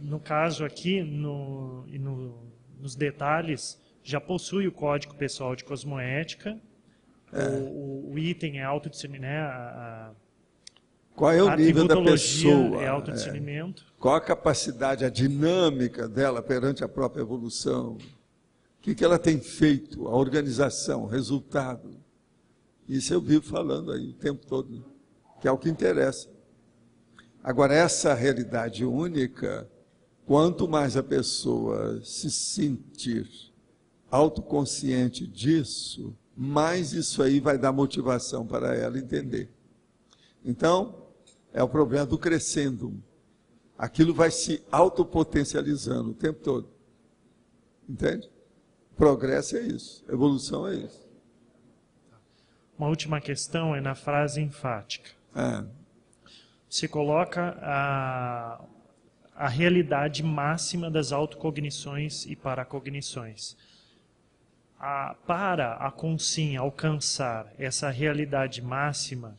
No caso aqui, nos detalhes, já possui o Código Pessoal de Cosmoética, o item é autodiscernimento, qual é o nível da pessoa? É autodiscernimento. Qual a capacidade, a dinâmica dela perante a própria evolução? O que ela tem feito, a organização, o resultado. Isso eu vivo falando aí o tempo todo, que é o que interessa. Agora, essa realidade única, quanto mais a pessoa se sentir autoconsciente disso, mais isso aí vai dar motivação para ela entender. Então, é o problema do crescendo. Aquilo vai se autopotencializando o tempo todo. Entende? Progresso é isso, evolução é isso. Uma última questão é na frase enfática. Se coloca a realidade máxima das autocognições e paracognições. Para a Consim alcançar essa realidade máxima,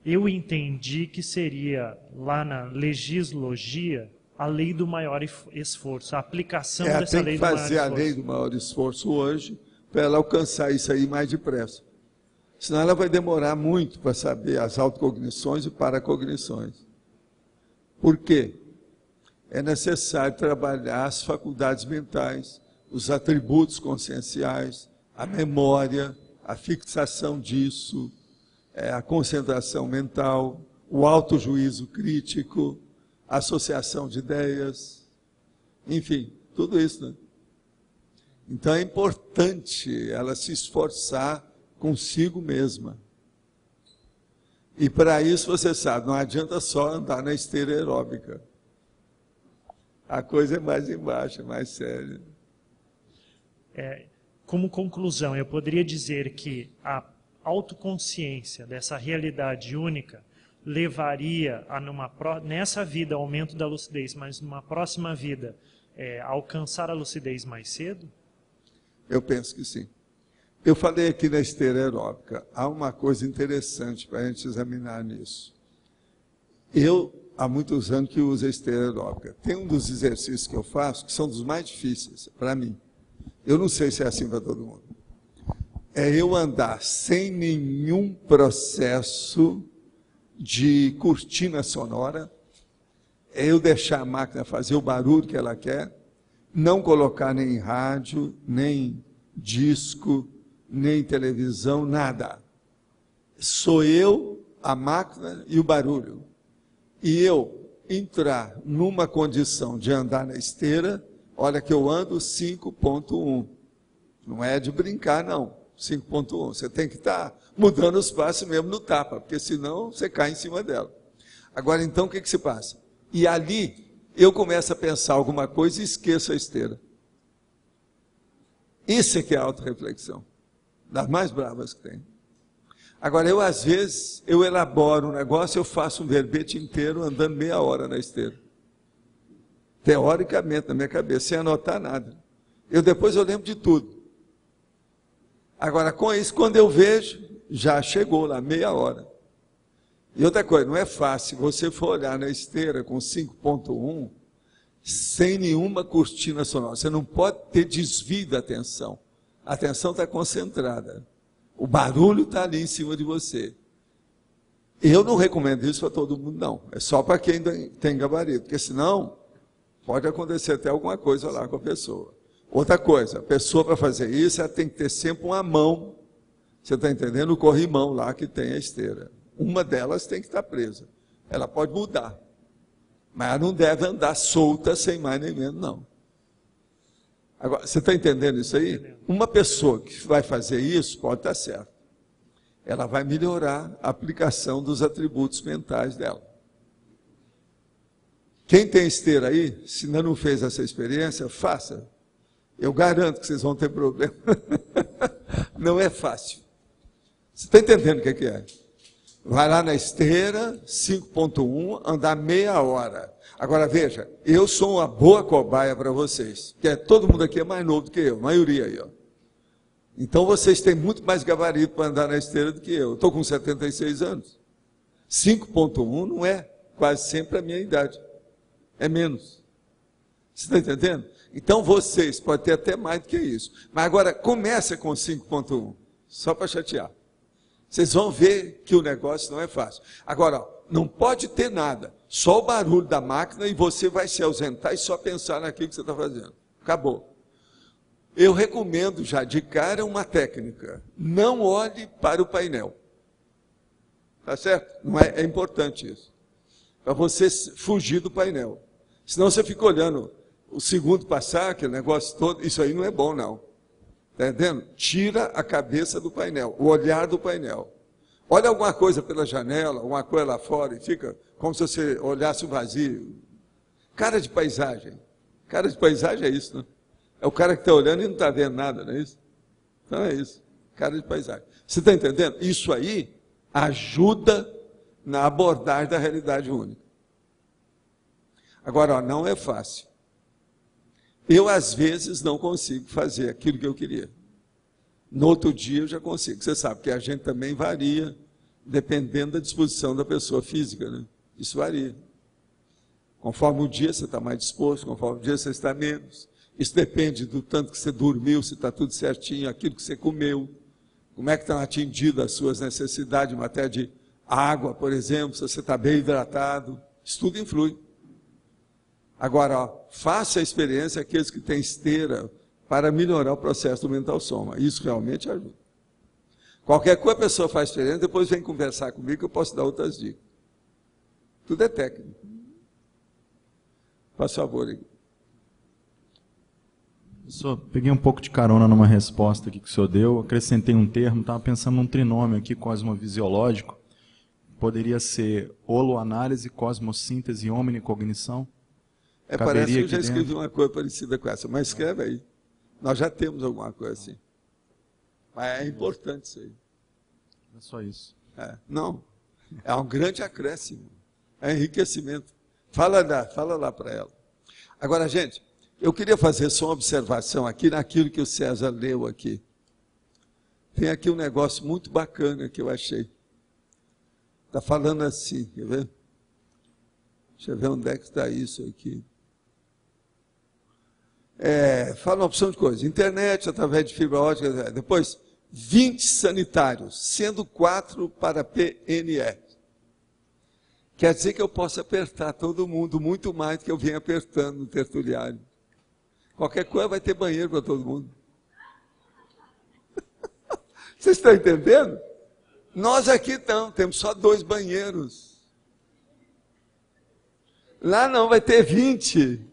eu entendi que seria, lá na legislogia, a lei do maior esforço, a aplicação dessa lei do maior esforço. Tem que fazer a lei do maior esforço hoje, para ela alcançar isso aí mais depressa. Senão ela vai demorar muito para saber as autocognições e paracognições. Por quê? É necessário trabalhar as faculdades mentais, os atributos conscienciais, a memória, a fixação disso, a concentração mental, o autojuízo crítico, a associação de ideias, enfim, tudo isso, né? Então é importante ela se esforçar consigo mesma. E para isso, você sabe, não adianta só andar na esteira aeróbica. A coisa é mais embaixo, é mais séria. Como conclusão, eu poderia dizer que a autoconsciência dessa realidade única levaria a, nessa vida, aumento da lucidez, mas numa próxima vida, alcançar a lucidez mais cedo? Eu penso que sim. Eu falei aqui na esteira aeróbica, há uma coisa interessante para a gente examinar nisso. Eu, há muitos anos que uso a esteira aeróbica. Tem um dos exercícios que eu faço, que são dos mais difíceis para mim. Eu não sei se é assim para todo mundo. É eu andar sem nenhum processo de cortina sonora, é eu deixar a máquina fazer o barulho que ela quer, não colocar nem rádio, nem disco, nem televisão, nada. Sou eu, a máquina e o barulho. E eu entrar numa condição de andar na esteira Olha que eu ando 5.1. Não é de brincar, não. 5.1. Você tem que estar mudando os passos mesmo no tapa, porque senão você cai em cima dela. Agora, então, o que se passa? E ali, eu começo a pensar alguma coisa e esqueço a esteira. Isso é que é a autorreflexão. Das mais bravas que tem. Agora, eu, às vezes, eu elaboro um negócio, eu faço um verbete inteiro andando meia hora na esteira. Teoricamente, na minha cabeça, sem anotar nada. Depois eu lembro de tudo. Agora, com isso, quando eu vejo, já chegou lá, meia hora. E outra coisa, não é fácil. Você for olhar na esteira com 5.1, sem nenhuma cortina sonora. Você não pode ter desvio da atenção. A atenção está concentrada. O barulho está ali em cima de você. Eu não recomendo isso para todo mundo, não. É só para quem tem gabarito, porque senão pode acontecer até alguma coisa lá com a pessoa. Outra coisa, a pessoa para fazer isso, ela tem que ter sempre uma mão, você está entendendo? O corrimão lá que tem a esteira. Uma delas tem que estar presa. Ela pode mudar, mas ela não deve andar solta sem mais nem menos, não. Agora, você está entendendo isso aí? Uma pessoa que vai fazer isso pode estar certo. Ela vai melhorar a aplicação dos atributos mentais dela. Quem tem esteira aí, se ainda não fez essa experiência, faça. Eu garanto que vocês vão ter problema. Não é fácil. Você está entendendo o que é? Vai lá na esteira, 5.1, andar meia hora. Agora veja, eu sou uma boa cobaia para vocês, porque todo mundo aqui é mais novo do que eu, a maioria aí, ó. Então vocês têm muito mais gabarito para andar na esteira do que eu. Estou com 76 anos. 5.1 não é quase sempre a minha idade. É menos. Você está entendendo? Então vocês podem ter até mais do que isso. Mas agora começa com 5.1, só para chatear. Vocês vão ver que o negócio não é fácil. Agora, ó, não pode ter nada. Só o barulho da máquina e você vai se ausentar e só pensar naquilo que você está fazendo. Acabou. Eu recomendo já de cara uma técnica. Não olhe para o painel. Tá certo? Não é importante isso. Para você fugir do painel. Senão você fica olhando o segundo passar, aquele negócio todo. Isso aí não é bom, não. Está entendendo? Tira a cabeça do painel, o olhar do painel. Olha alguma coisa pela janela, alguma coisa lá fora, e fica como se você olhasse o vazio. Cara de paisagem. Cara de paisagem é isso, né? É o cara que está olhando e não está vendo nada, não é isso? Então é isso. Cara de paisagem. Você está entendendo? Isso aí ajuda na abordagem da realidade única. Agora, ó, não é fácil. Eu, às vezes, não consigo fazer aquilo que eu queria. No outro dia eu já consigo. Você sabe que a gente também varia, dependendo da disposição da pessoa física, né? Isso varia. Conforme o dia você está mais disposto, conforme o dia você está menos. Isso depende do tanto que você dormiu, se está tudo certinho, aquilo que você comeu, como é que estão atendidas as suas necessidades em matéria de água, por exemplo, se você está bem hidratado. Isso tudo influi. Agora, ó, faça a experiência aqueles que têm esteira para melhorar o processo do mental soma. Isso realmente ajuda. Qualquer coisa a pessoa faz experiência, depois vem conversar comigo que eu posso dar outras dicas. Tudo é técnico. Faz favor aí. Professor, peguei um pouco de carona numa resposta aqui que o senhor deu, acrescentei um termo, estava pensando num trinômio aqui cosmovisiológico. Poderia ser holoanálise, cosmossíntese e omnicognição? Parece que eu já escrevi uma coisa parecida com essa, mas escreve aí. Nós já temos alguma coisa assim. Mas é importante isso aí. É só isso. Não, é um grande acréscimo. É enriquecimento. Fala lá para ela. Agora, gente, eu queria fazer só uma observação aqui naquilo que o César leu aqui. Tem aqui um negócio muito bacana que eu achei. Está falando assim, quer ver? Deixa eu ver onde é que está isso aqui. Fala uma opção de coisa. Internet, através de fibra ótica. Depois, 20 sanitários, sendo 4 para PNE. Quer dizer que eu posso apertar todo mundo muito mais do que eu venho apertando no tertuliário. Qualquer coisa vai ter banheiro para todo mundo. Vocês estão entendendo? Nós aqui temos só 2 banheiros. Lá não, vai ter 20.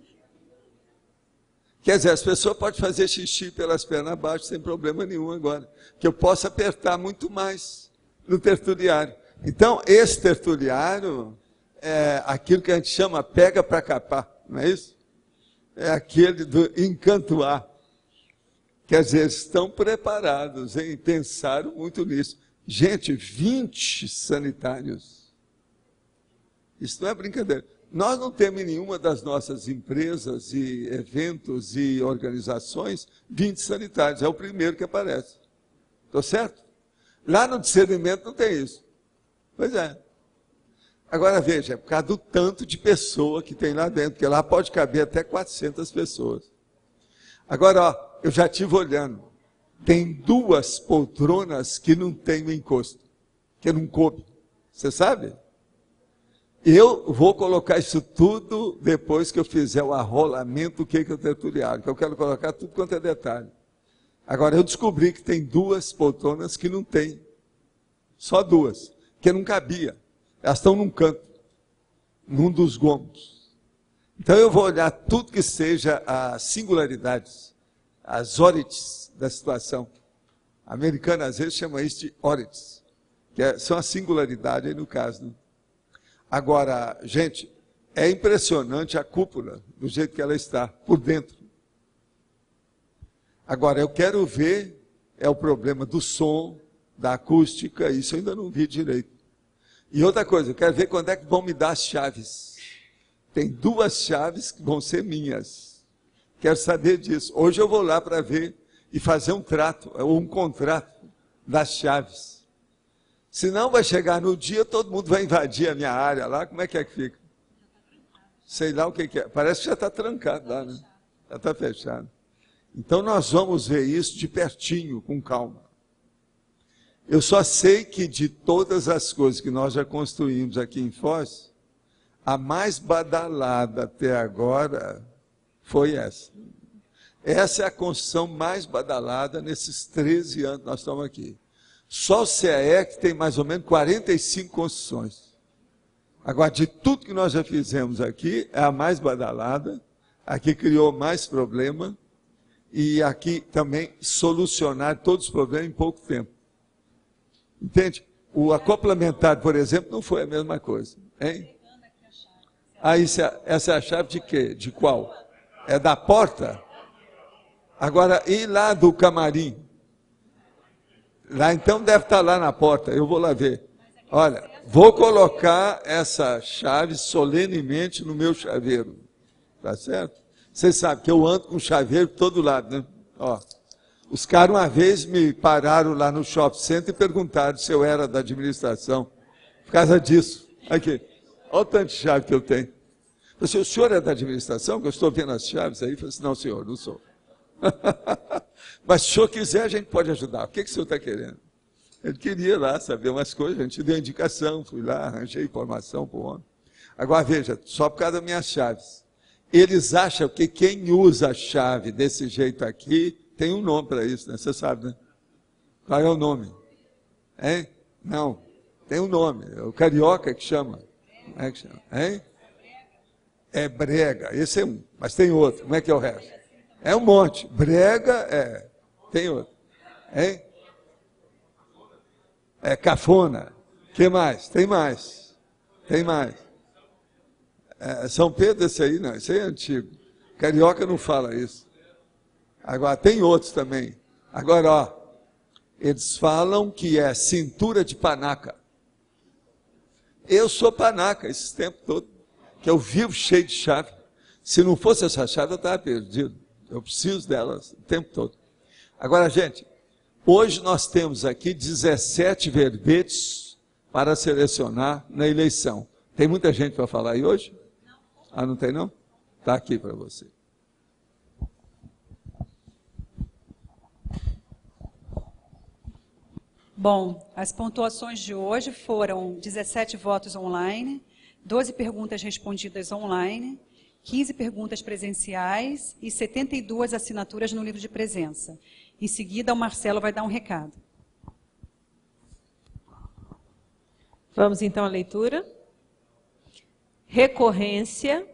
Quer dizer, as pessoas podem fazer xixi pelas pernas abaixo sem problema nenhum agora. Que eu posso apertar muito mais no tertuliário. Então, esse tertuliário é aquilo que a gente chama pega para capar, não é isso? É aquele do encantoar. Quer dizer, estão preparados, hein? Pensaram muito nisso. Gente, 20 sanitários. Isso não é brincadeira. Nós não temos em nenhuma das nossas empresas e eventos e organizações 20 sanitários. É o primeiro que aparece. Estou certo? Lá no discernimento não tem isso. Pois é. Agora veja, é por causa do tanto de pessoa que tem lá dentro, porque lá pode caber até 400 pessoas. Agora, ó, eu já estive olhando. Tem 2 poltronas que não tem o encosto, que não coube. Você sabe? Eu vou colocar isso tudo depois que eu fizer o arrolamento, o que é o tertuliário, que eu quero colocar tudo quanto é detalhe. Agora, eu descobri que tem 2 poltronas que não tem. Só 2, que não cabia. Elas estão num canto, num dos gomos. Então eu vou olhar tudo que seja as singularidades, as orites da situação. A americana às vezes chama isso de orites, que são a singularidade aí no caso. Né? Agora, gente, é impressionante a cúpula, do jeito que ela está, por dentro. Agora, eu quero ver, é o problema do som, da acústica, isso eu ainda não vi direito. E outra coisa, eu quero ver quando é que vão me dar as chaves. Tem 2 chaves que vão ser minhas. Quero saber disso. Hoje eu vou lá para ver e fazer um trato, ou um contrato das chaves. Senão vai chegar no dia, todo mundo vai invadir a minha área lá, como é que fica? Sei lá o que é. Parece que já está trancado lá, né? Já está fechado. Então nós vamos ver isso de pertinho, com calma. Eu só sei que de todas as coisas que nós já construímos aqui em Foz, a mais badalada até agora foi essa. Essa é a construção mais badalada nesses 13 anos que nós estamos aqui. Só o CAE que tem mais ou menos 45 construções. Agora, de tudo que nós já fizemos aqui, é a mais badalada, a que criou mais problema, e aqui também solucionar todos os problemas em pouco tempo. Entende? O acoplamentar, por exemplo, não foi a mesma coisa. Hein? Ah, essa é a chave de quê? De qual? É da porta? Agora, e lá do camarim? Lá então deve estar lá na porta, eu vou lá ver. Olha, vou colocar essa chave solenemente no meu chaveiro. Tá certo? Vocês sabem que eu ando com chaveiro por todo lado, né? Ó. Os caras uma vez me pararam lá no shopping center e perguntaram se eu era da administração. Por causa disso. Aqui. Olha o tanto de chave que eu tenho. Eu falei, o senhor é da administração? Que eu estou vendo as chaves aí. Eu falei assim, não, senhor, não sou. Mas se o senhor quiser, a gente pode ajudar. O que o senhor está querendo? Ele queria lá saber umas coisas, a gente deu indicação, fui lá, arranjei informação para o homem. Agora veja, só por causa das minhas chaves. Eles acham que quem usa a chave desse jeito aqui, tem um nome para isso, né? Você sabe, né? Qual é o nome? Hein? Não, tem um nome, é o carioca que chama. Como é que chama? Hein? É brega, esse é um, mas tem outro, como é que é o resto? É um monte, brega, tem outro. Hein? É cafona. O que mais? Tem mais. Tem mais. São Pedro, esse aí não, esse aí é antigo. Carioca não fala isso. Agora, tem outros também. Agora, ó, eles falam que é cintura de panaca. Eu sou panaca esse tempo todo, que eu vivo cheio de chave. Se não fosse essa chave, eu estava perdido. Eu preciso delas o tempo todo. Agora, gente, hoje nós temos aqui 17 verbetes para selecionar na eleição. Tem muita gente para falar aí hoje? Ah, não tem não? Está aqui para você. Bom, as pontuações de hoje foram 17 votos online, 12 perguntas respondidas online, 15 perguntas presenciais e 72 assinaturas no livro de presença. Em seguida, o Marcelo vai dar um recado. Vamos então à leitura. Recorrência.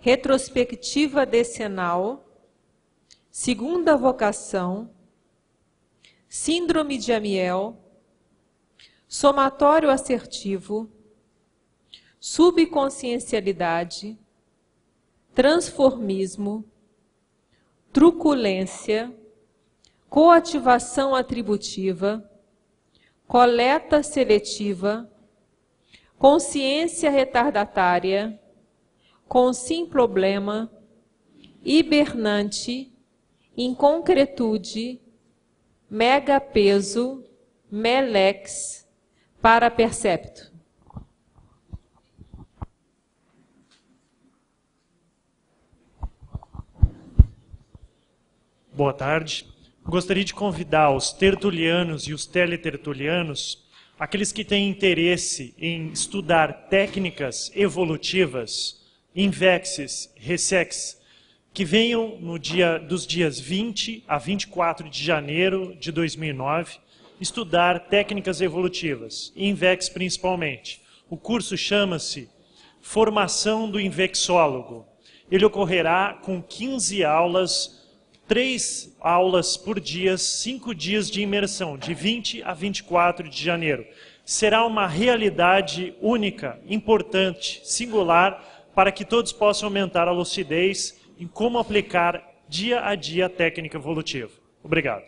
retrospectiva decenal, segunda vocação, síndrome de Amiel, somatório assertivo, subconsciencialidade, transformismo, truculência, coativação atributiva, coleta seletiva, consciência retardatária, consim problema, hibernante, inconcretude, megapeso, melex, parapercepto. Boa tarde. Gostaria de convidar os tertulianos e os teletertulianos, aqueles que têm interesse em estudar técnicas evolutivas, invexes, resex, que venham dos dias 20 a 24 de janeiro de 2009, estudar técnicas evolutivas, invex principalmente. O curso chama-se Formação do Invexólogo. Ele ocorrerá com 15 aulas, 3 aulas por dia, 5 dias de imersão, de 20 a 24 de janeiro. Será uma realidade única, importante, singular, para que todos possam aumentar a lucidez em como aplicar dia a dia a técnica evolutiva. Obrigado.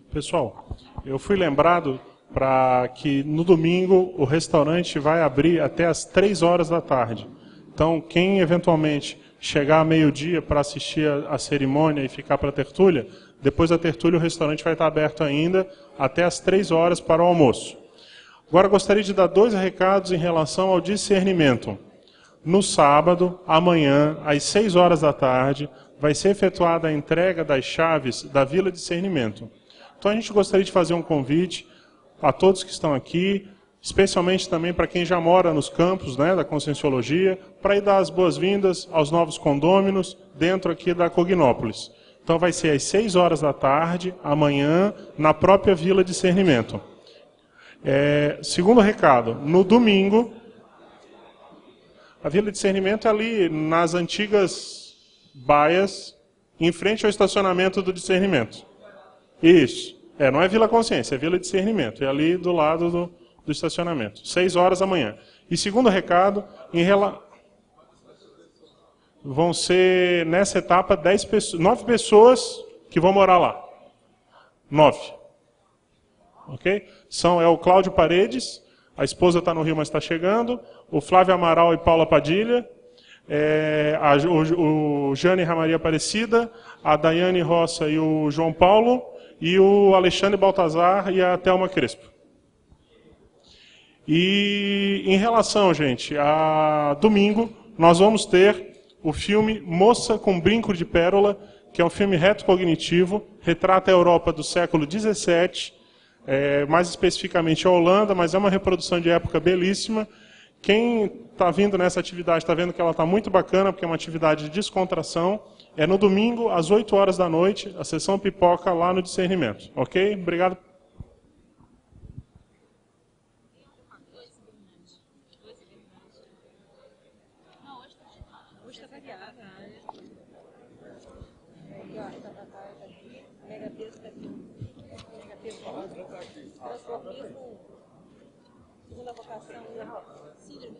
Pessoal, eu fui lembrado para que no domingo o restaurante vai abrir até às 3 horas da tarde. Então, quem eventualmente chegar a meio-dia para assistir a cerimônia e ficar para a tertúlia, depois da tertúlia o restaurante vai estar aberto ainda até às 3 horas para o almoço. Agora gostaria de dar 2 recados em relação ao discernimento. No sábado, amanhã, às 6 horas da tarde, vai ser efetuada a entrega das chaves da Vila Discernimento. Então a gente gostaria de fazer um convite a todos que estão aqui, especialmente também para quem já mora nos campos, né, da Conscienciologia, para ir dar as boas-vindas aos novos condôminos dentro aqui da Cognópolis. Então vai ser às 6 horas da tarde, amanhã, na própria Vila Discernimento. Segundo recado, no domingo, a Vila Discernimento é ali nas antigas baias, em frente ao estacionamento do Discernimento. Isso. Não é Vila Consciência, é Vila Discernimento. É ali do lado do estacionamento. 6 horas da manhã. E segundo recado, vão ser, nessa etapa, 9 pessoas que vão morar lá. 9. Ok? É o Cláudio Paredes, a esposa está no Rio, mas está chegando, o Flávio Amaral e Paula Padilha, o Jane Maria Aparecida, a Daiane Roça e o João Paulo, e o Alexandre Baltazar e a Thelma Crespo. E em relação, gente, a domingo, nós vamos ter o filme Moça com Brinco de Pérola, que é um filme retrocognitivo, retrata a Europa do século XVII, mais especificamente a Holanda, mas é uma reprodução de época belíssima. Quem está vindo nessa atividade está vendo que ela está muito bacana, porque é uma atividade de descontração. É no domingo, às 8 horas da noite, a sessão pipoca lá no Discernimento. Ok? Obrigado. Transformismo, segunda vocação, síndrome.